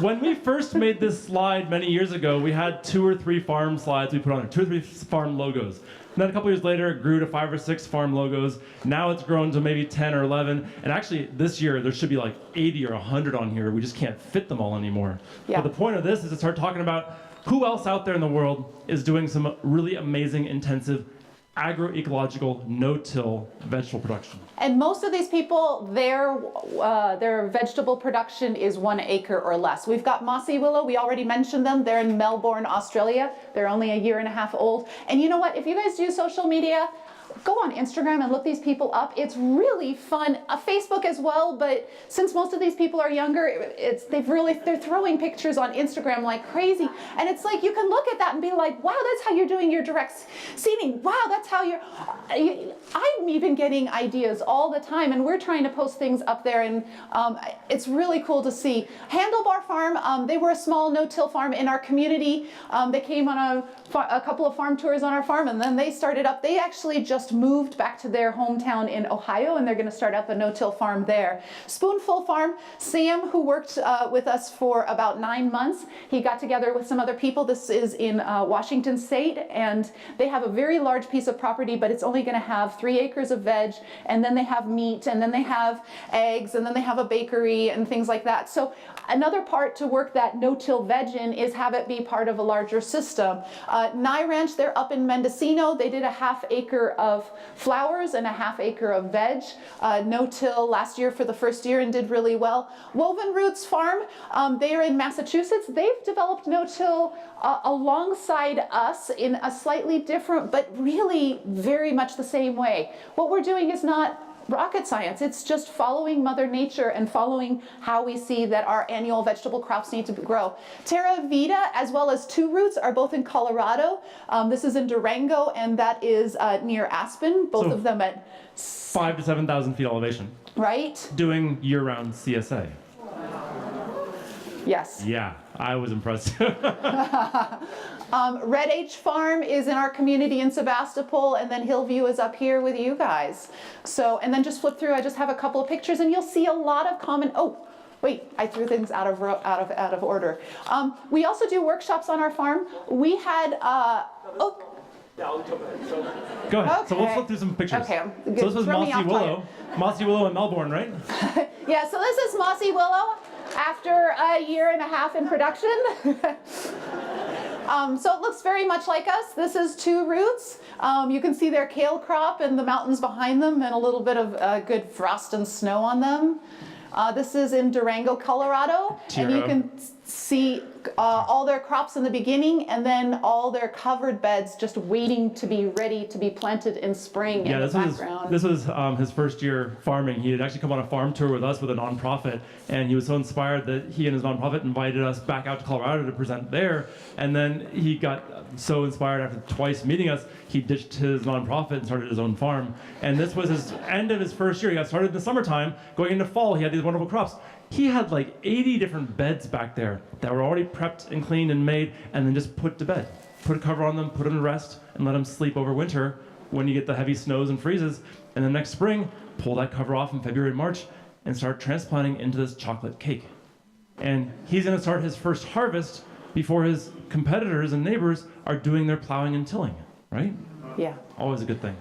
When we first made this slide many years ago, we had 2 or 3 farm slides we put on there, 2 or 3 farm logos. And then a couple years later, it grew to 5 or 6 farm logos. Now it's grown to maybe 10 or 11. And actually, this year, there should be like 80 or 100 on here. We just can't fit them all anymore. Yeah. But the point of this is to start talking about who else out there in the world is doing some really amazing, intensive, agroecological, no-till vegetable production. And most of these people, their vegetable production is 1 acre or less. We've got Mossy Willow, we already mentioned them. They're in Melbourne, Australia. They're only 1.5 years old. And you know what, if you guys do social media, go on Instagram and look these people up. It's really fun. Facebook as well, but since most of these people are younger, they're throwing pictures on Instagram like crazy. And it's like, you can look at that and be like, wow, that's how you're doing your direct seeding. Wow, that's how I'm even getting ideas all the time, and we're trying to post things up there, and it's really cool to see. Handlebar Farm, they were a small no-till farm in our community. They came on a couple of farm tours on our farm, and then they started up. They actually just moved back to their hometown in Ohio, and they're going to start up a no-till farm there. Spoonful Farm, Sam, who worked with us for about 9 months, he got together with some other people. This is in Washington State, and they have a very large piece of property, but it's only going to have 3 acres of veg, and then they have meat, and then they have eggs, and then they have a bakery and things like that. So another part to work that no-till veg in is have it be part of a larger system. Nye Ranch, they're up in Mendocino. They did a 1/2 acre of flowers and a 1/2 acre of veg. No-till last year for the first year and did really well. Woven Roots Farm, they are in Massachusetts. They've developed no-till alongside us in a slightly different, but really very much the same way. What we're doing is not rocket science. It's just following Mother Nature and following how we see that our annual vegetable crops need to grow. Terra Vita as well as Two Roots are both in Colorado. This is in Durango, and that is near Aspen, both of them at 5,000 to 7,000 feet elevation. Right? Doing year-round CSA. Yes. Yeah, I was impressed. Red H Farm is in our community in Sebastopol, and then Hillview is up here with you guys. So, and then just flip through, I just have a couple of pictures, and you'll see a lot of common, oh, wait, I threw things out of order. We also do workshops on our farm. We had, oh, Go ahead. Okay. So we'll flip through some pictures. Okay, So this was throw me Mossy off Willow. Mossy Willow in Melbourne, right? yeah, so this is Mossy Willow after a 1.5 years in production. So it looks very much like us. This is Two Roots. You can see their kale crop and the mountains behind them and a little bit of good frost and snow on them. This is in Durango, Colorado, and you can see all their crops in the beginning and then all their covered beds just waiting to be ready to be planted in spring in the background. This was his first year farming. He had actually come on a farm tour with us with a nonprofit, and he was so inspired that he and his nonprofit invited us back out to Colorado to present there. And then he got so inspired after twice meeting us, he ditched his nonprofit and started his own farm. And this was his end of his first year. He got started in the summertime. Going into fall, he had these wonderful crops. He had like 80 different beds back there that were already prepped and cleaned and made, and then just put to bed. Put a cover on them, put them to rest, and let them sleep over winter when you get the heavy snows and freezes. And then next spring, pull that cover off in February and March and start transplanting into this chocolate cake. And he's gonna start his first harvest before his competitors and neighbors are doing their plowing and tilling, right? Yeah. Always a good thing.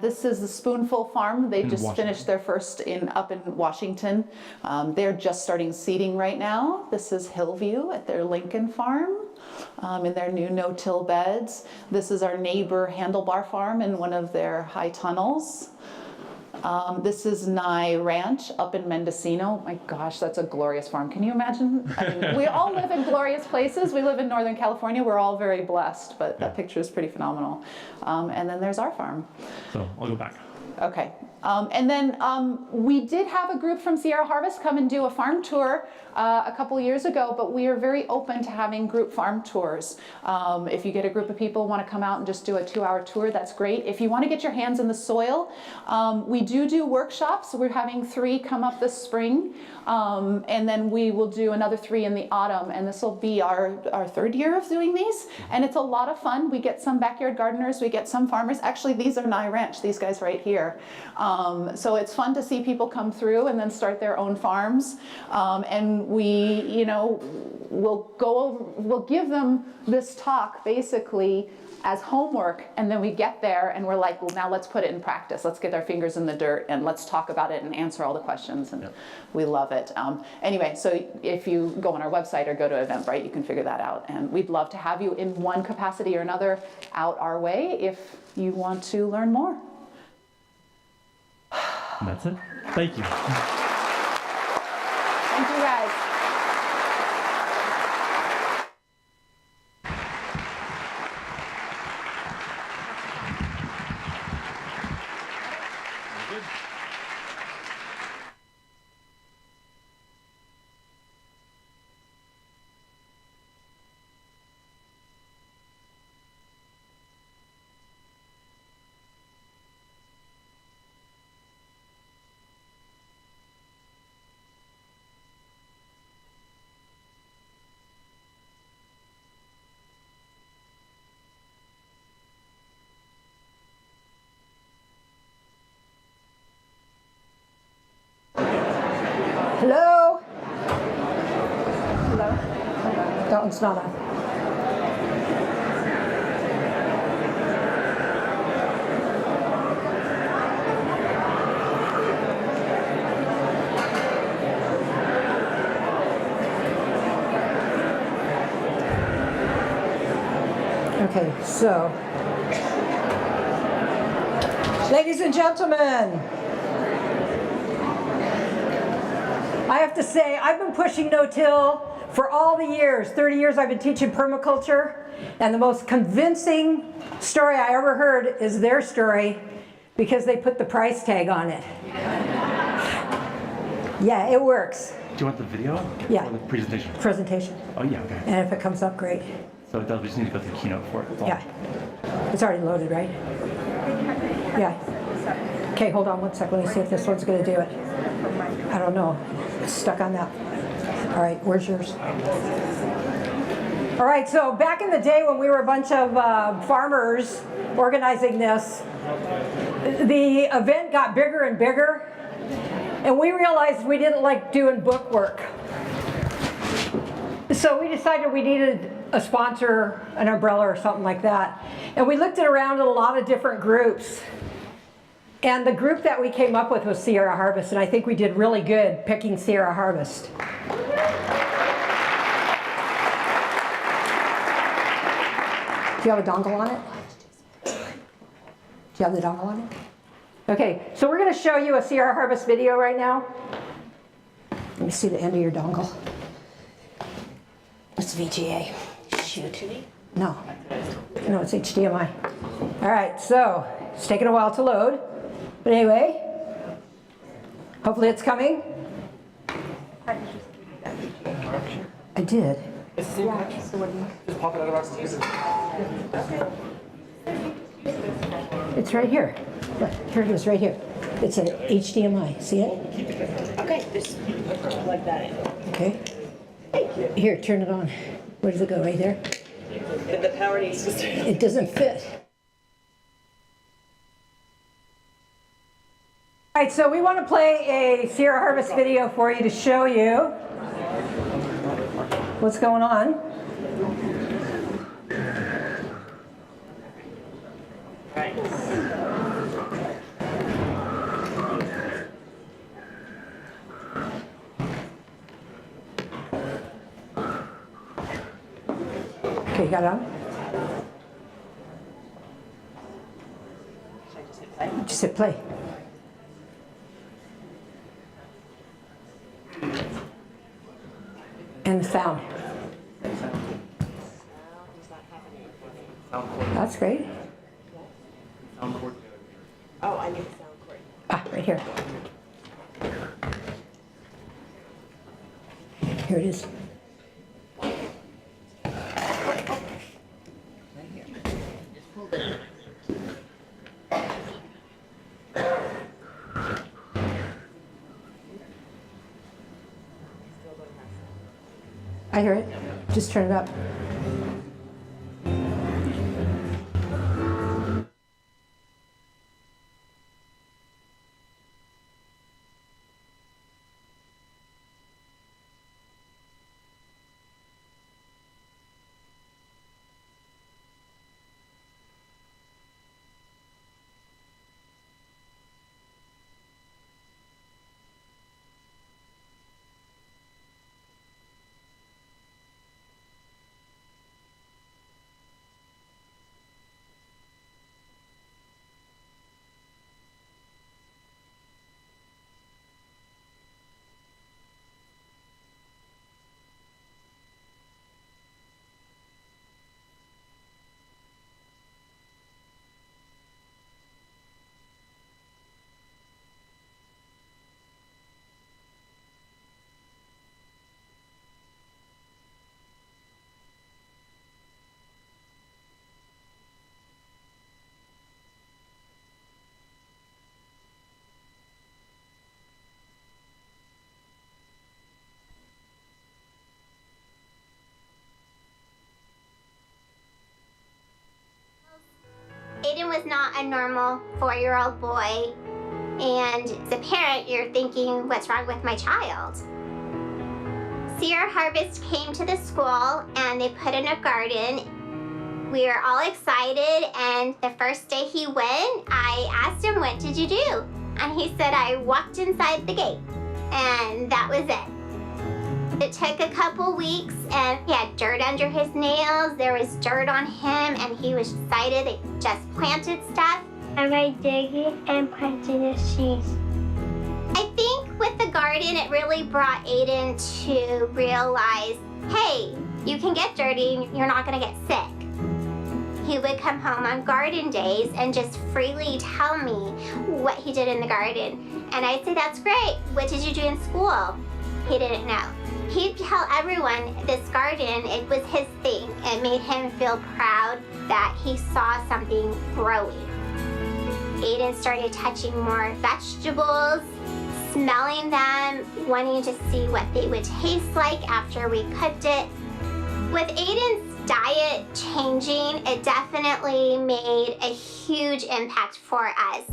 This is the Spoonful Farm. They just finished their first up in Washington. They're just starting seeding right now. This is Hillview at their Lincoln Farm in their new no-till beds. This is our neighbor Handlebar Farm in one of their high tunnels. This is Nye Ranch up in Mendocino. My gosh, that's a glorious farm. Can you imagine? I mean, we all live in glorious places. We live in Northern California. We're all very blessed, but that picture is pretty phenomenal. And then there's our farm. So I'll go back. Okay. And then we did have a group from Sierra Harvest come and do a farm tour a couple years ago, but we are very open to having group farm tours. If you get a group of people want to come out and just do a 2-hour tour, that's great. If you want to get your hands in the soil, we do workshops. We're having 3 come up this spring, and then we will do another 3 in the autumn, and this will be our 3rd year of doing these, and it's a lot of fun. We get some backyard gardeners, we get some farmers. Actually, these are Nye Ranch, these guys right here. So it's fun to see people come through and then start their own farms. And we, you know, we'll give them this talk basically as homework, and then we get there and we're like, well, now let's put it in practice. Let's get our fingers in the dirt and let's talk about it and answer all the questions, and we love it. Anyway, so if you go on our website or go to Eventbrite, you can figure that out, and we'd love to have you in one capacity or another out our way if you want to learn more. And that's it. Thank you. Thank you, guys. That one's not on. Okay, so, ladies and gentlemen, I have to say, I've been pushing no-till for all the years, 30 years I've been teaching permaculture, and the most convincing story I ever heard is their story because they put the price tag on it. Yeah, it works. Do you want the video? Yeah. Or the presentation? Presentation. Oh, yeah, okay. And if it comes up, great. So it does, we just need to go through the keynote for it. That's all. Yeah. It's already loaded, right? Yeah. Okay, hold on one sec. Let me see if this one's going to do it. I don't know. It's stuck on that. All right, where's yours? All right, so back in the day when we were a bunch of farmers organizing this, the event got bigger and bigger, and we realized we didn't like doing book work. So we decided we needed a sponsor, an umbrella or something like that. And we looked around at a lot of different groups. And the group that we came up with was Sierra Harvest, and I think we did really good picking Sierra Harvest. Do you have a dongle on it? Do you have the dongle on it? Okay, so we're going to show you a Sierra Harvest video right now. Let me see the end of your dongle. It's VGA. Shoot. No. No, it's HDMI. All right, so it's taking a while to load. But anyway, hopefully it's coming. I did. It's the same connection. Just pop it out of box and use it. It's right here. Look, here it is, right here. It's an HDMI. See it? Okay, just plug that in. Okay. Here, turn it on. Where does it go? Right there? But the power needs to start. It doesn't fit. All right, so we want to play a Sierra Harvest video for you to show you what's going on. Right. Okay, you got it on? Should I just hit play? Just hit play. And the sound. That's great. Oh, I need the sound cord. Ah, right here. Here it is. I hear it. Just turn it up. Aiden was not a normal 4-year-old boy, and as a parent, you're thinking, what's wrong with my child? Sierra Harvest came to the school and they put in a garden. We were all excited, and the first day he went, I asked him, "What did you do?" And he said, "I walked inside the gate." And that was it. It took a couple weeks, and he had dirt under his nails. There was dirt on him, and he was excited. They just planted stuff. I went digging and planting the seeds. I think with the garden, it really brought Aiden to realize, hey, you can get dirty, you're not gonna get sick. He would come home on garden days and just freely tell me what he did in the garden. And I'd say, "That's great. What did you do in school?" He didn't know. He'd tell everyone this garden, it was his thing. It made him feel proud that he saw something growing. Aiden started touching more vegetables, smelling them, wanting to see what they would taste like after we cooked it. With Aiden's diet changing, it definitely made a huge impact for us.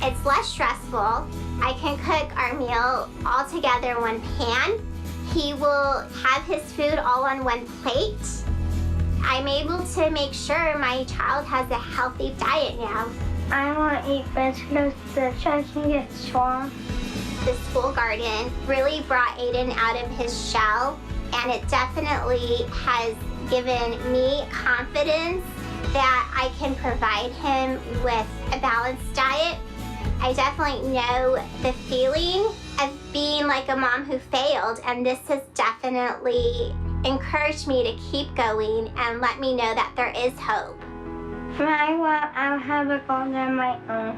It's less stressful. I can cook our meal all together in one pan. He will have his food all on one plate. I'm able to make sure my child has a healthy diet now. I want to eat vegetables so I can get strong. The school garden really brought Aiden out of his shell, and it definitely has given me confidence that I can provide him with a balanced diet. I definitely know the feeling of being like a mom who failed, and this has definitely encouraged me to keep going and let me know that there is hope. When I want, I'll have a garden of my own.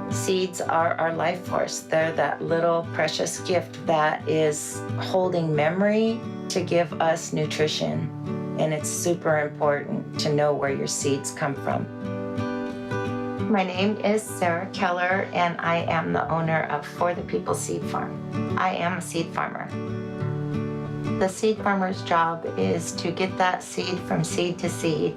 Seeds are our life force. They're that little precious gift that is holding memory to give us nutrition. And it's super important to know where your seeds come from. My name is Sarah Keller, and I am the owner of For the People Seed Farm. I am a seed farmer. The seed farmer's job is to get that seed from seed to seed.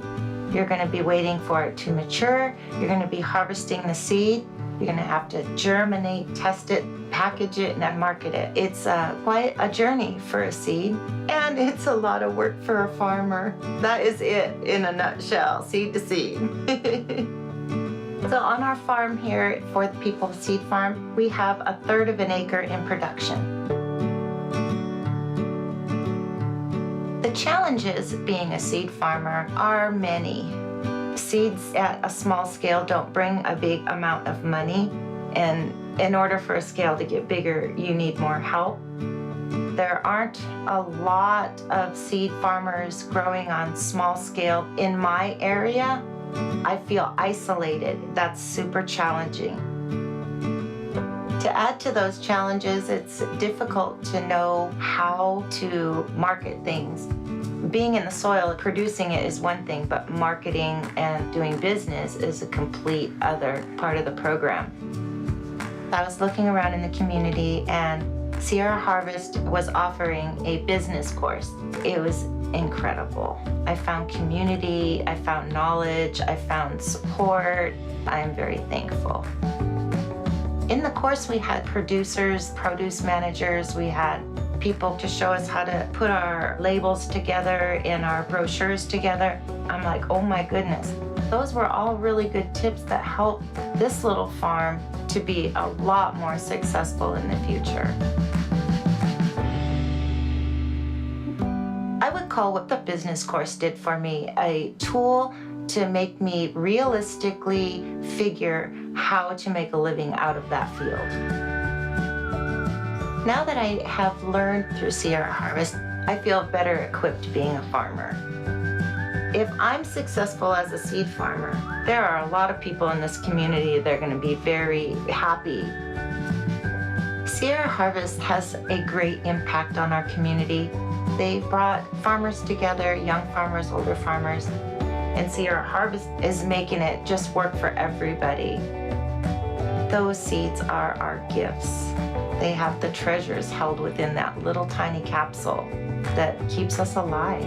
You're going to be waiting for it to mature. You're going to be harvesting the seed. You're going to have to germinate, test it, package it, and then market it. It's quite a journey for a seed, and it's a lot of work for a farmer. That is it in a nutshell, seed to seed. So on our farm here For the People Seed Farm, we have 1/3 of an acre in production. The challenges of being a seed farmer are many. Seeds at a small scale don't bring a big amount of money, and in order for a scale to get bigger, you need more help. There aren't a lot of seed farmers growing on small scale in my area. I feel isolated. That's super challenging. To add to those challenges, it's difficult to know how to market things. Being in the soil, producing it is one thing, but marketing and doing business is a complete other part of the program. I was looking around in the community, and Sierra Harvest was offering a business course. It was incredible. I found community, I found knowledge, I found support. I am very thankful. In the course, we had producers, produce managers, we had people to show us how to put our labels together and our brochures together. I'm like, oh my goodness. Those were all really good tips that helped this little farm to be a lot more successful in the future. I would call what the business course did for me a tool to make me realistically figure how to make a living out of that field. Now that I have learned through Sierra Harvest, I feel better equipped being a farmer. If I'm successful as a seed farmer, there are a lot of people in this community that are going to be very happy. Sierra Harvest has a great impact on our community. They brought farmers together, young farmers, older farmers, and Sierra Harvest is making it just work for everybody. Those seeds are our gifts. They have the treasures held within that little tiny capsule that keeps us alive.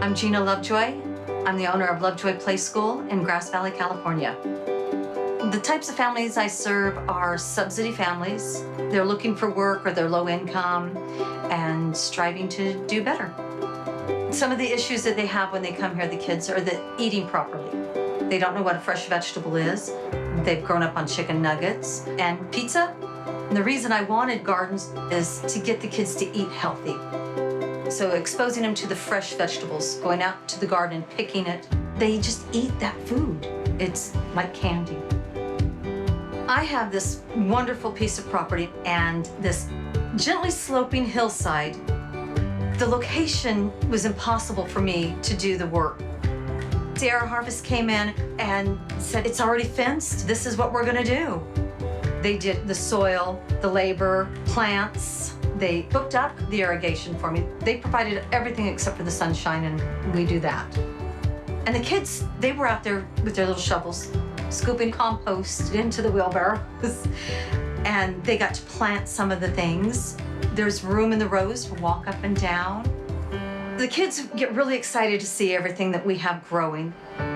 I'm Gina Lovejoy. I'm the owner of Lovejoy Play School in Grass Valley, California. The types of families I serve are subsidy families. They're looking for work or they're low income and striving to do better. Some of the issues that they have when they come here, the kids, are the eating properly. They don't know what a fresh vegetable is. They've grown up on chicken nuggets and pizza. And the reason I wanted gardens is to get the kids to eat healthy. So exposing them to the fresh vegetables, going out to the garden and picking it, they just eat that food. It's like candy. I have this wonderful piece of property and this gently sloping hillside. The location was impossible for me to do the work. Sierra Harvest came in and said, it's already fenced, this is what we're gonna do. They did the soil, the labor, plants. They hooked up the irrigation for me. They provided everything except for the sunshine, and we do that. And the kids, they were out there with their little shovels, scooping compost into the wheelbarrows, and they got to plant some of the things. There's room in the rows to walk up and down. The kids get really excited to see everything that we have growing.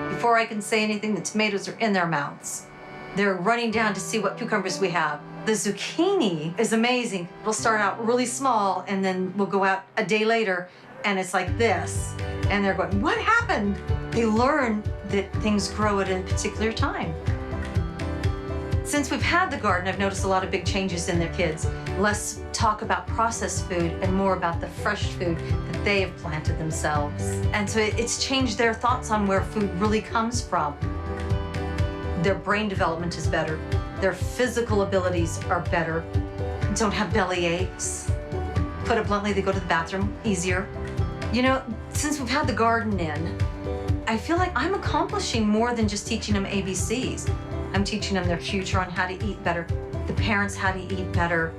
Before I can say anything, the tomatoes are in their mouths. They're running down to see what cucumbers we have. The zucchini is amazing. It'll start out really small and then we'll go out a day later and it's like this. And they're going, what happened? They learn that things grow at a particular time. Since we've had the garden, I've noticed a lot of big changes in their kids. Less talk about processed food and more about the fresh food that they have planted themselves. And so it's changed their thoughts on where food really comes from. Their brain development is better. Their physical abilities are better. Don't have belly aches. Put it bluntly, they go to the bathroom easier. You know, since we've had the garden in, I feel like I'm accomplishing more than just teaching them ABCs. I'm teaching them their future on how to eat better, the parents how to eat better.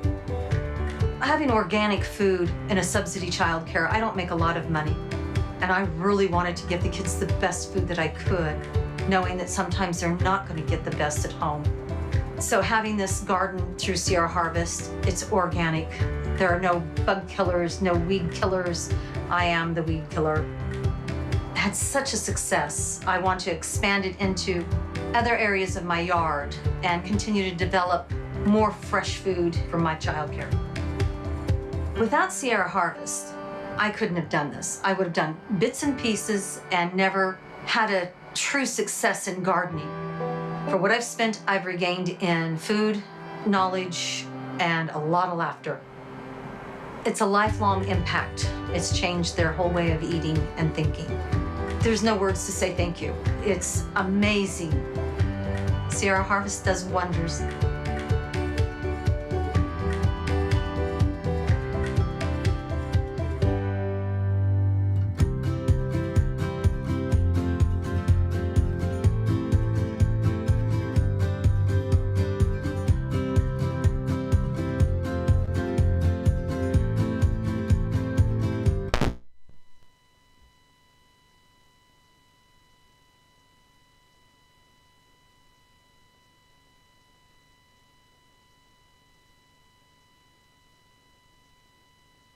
Having organic food in a subsidy childcare, I don't make a lot of money. And I really wanted to give the kids the best food that I could, knowing that sometimes they're not going to get the best at home. So having this garden through Sierra Harvest, it's organic. There are no bug killers, no weed killers. I am the weed killer. It had such a success. I want to expand it into other areas of my yard and continue to develop more fresh food for my childcare. Without Sierra Harvest, I couldn't have done this. I would have done bits and pieces and never had a true success in gardening. For what I've spent, I've regained in food, knowledge, and a lot of laughter. It's a lifelong impact. It's changed their whole way of eating and thinking. There's no words to say thank you. It's amazing. Sierra Harvest does wonders.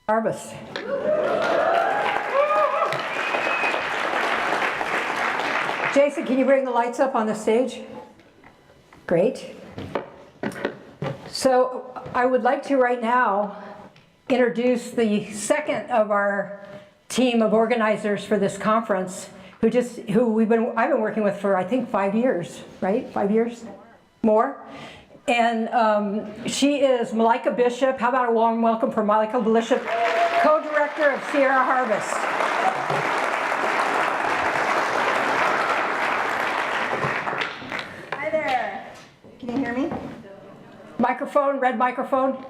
Harvest. Jason, can you bring the lights up on the stage? Great. So I would like to right now introduce the second of our team of organizers for this conference, I've been working with for I think 5 years, right? 5 years? More? And she is Malika Bishop. How about a warm welcome for Malika Bishop, co-director of Sierra Harvest. Hi there. Can you hear me? Microphone, red microphone.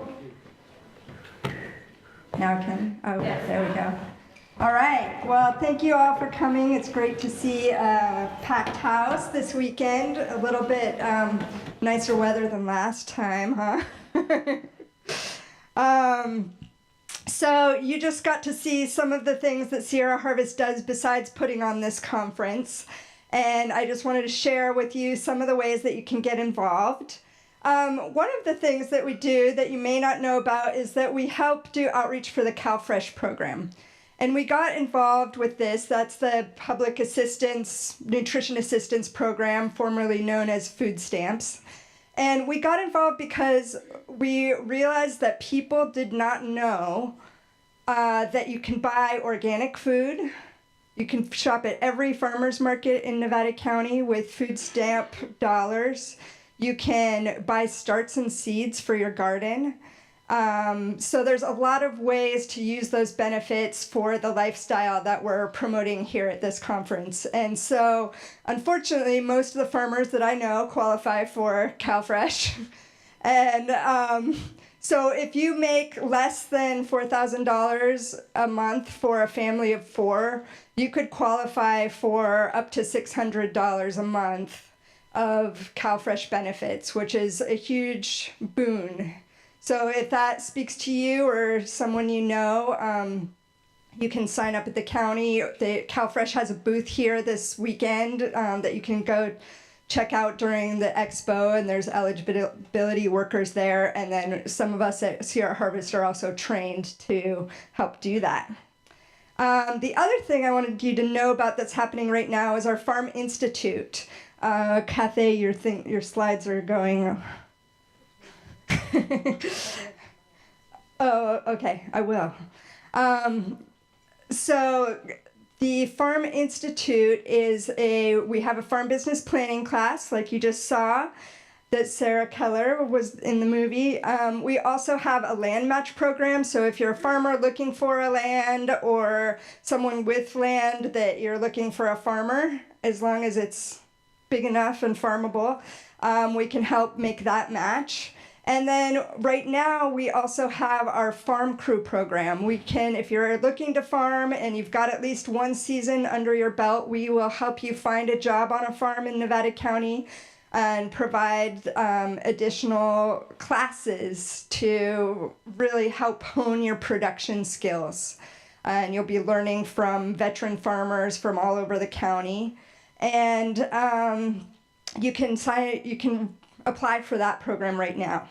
Now I can. Oh, there we go. All right. Well, thank you all for coming. It's great to see a packed house this weekend. A little bit nicer weather than last time, huh? So you just got to see some of the things that Sierra Harvest does besides putting on this conference. And I just wanted to share with you some of the ways that you can get involved. One of the things that we do that you may not know about is that we help do outreach for the CalFresh program. And we got involved with this. That's the Public Assistance, Nutrition Assistance Program, formerly known as food stamps. And we got involved because we realized that people did not know that you can buy organic food. You can shop at every farmer's market in Nevada County with food stamp dollars. You can buy starts and seeds for your garden. So there's a lot of ways to use those benefits for the lifestyle that we're promoting here at this conference. And so, unfortunately, most of the farmers that I know qualify for CalFresh. And so if you make less than $4,000 a month for a family of 4, you could qualify for up to $600 a month of CalFresh benefits, which is a huge boon. So if that speaks to you or someone you know, you can sign up at the county. CalFresh has a booth here this weekend that you can go check out during the expo, and there's eligibility workers there. And then some of us at Sierra Harvest are also trained to help do that. The other thing I wanted you to know about that's happening right now is our Farm Institute. Cathay, your slides are going. Oh, okay, I will. So the Farm Institute is we have a farm business planning class, like you just saw, that Sarah Keller was in the movie. We also have a land match program, so if you're a farmer looking for a land or someone with land that you're looking for a farmer, as long as it's big enough and farmable, we can help make that match. And then right now, we also have our Farm Crew program. We can, if you're looking to farm and you've got at least one season under your belt, we will help you find a job on a farm in Nevada County and provide additional classes to really help hone your production skills. And you'll be learning from veteran farmers from all over the county. And you can apply for that program right now.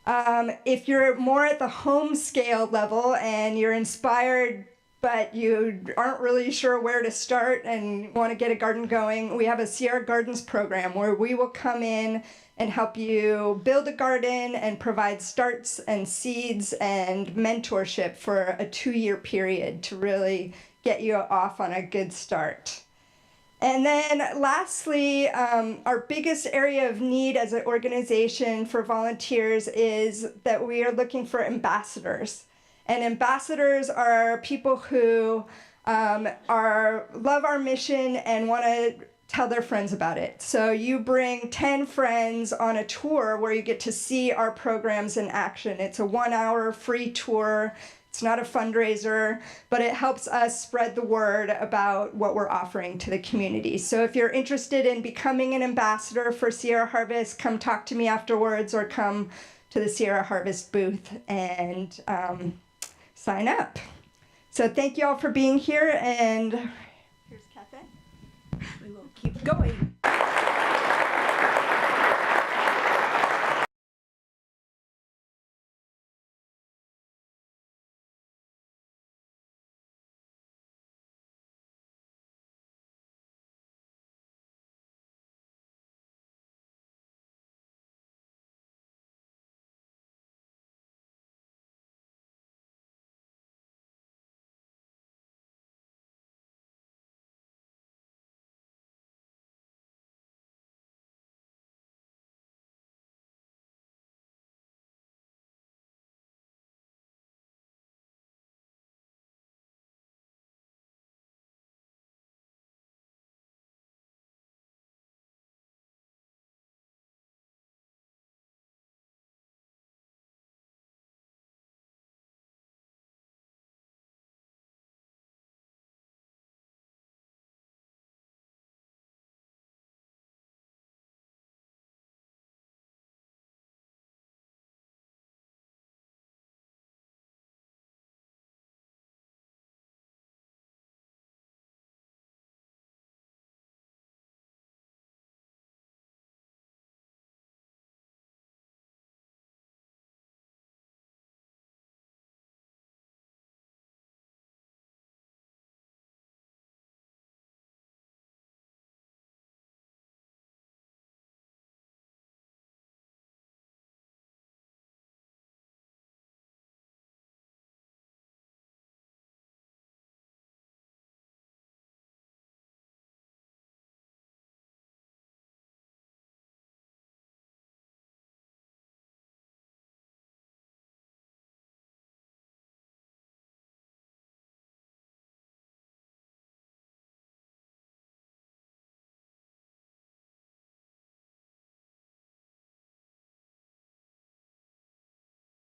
If you're more at the home scale level and you're inspired, but you aren't really sure where to start and want to get a garden going, we have a Sierra Gardens program where we will come in and help you build a garden and provide starts and seeds and mentorship for a 2-year period to really get you off on a good start. And then lastly, our biggest area of need as an organization for volunteers is that we are looking for ambassadors. And ambassadors are people who love our mission and want to tell their friends about it. So you bring 10 friends on a tour where you get to see our programs in action. It's a 1-hour free tour. It's not a fundraiser, but it helps us spread the word about what we're offering to the community. So if you're interested in becoming an ambassador for Sierra Harvest, come talk to me afterwards or come to the Sierra Harvest booth and sign up. So thank you all for being here, and here's Cathay. We will keep going.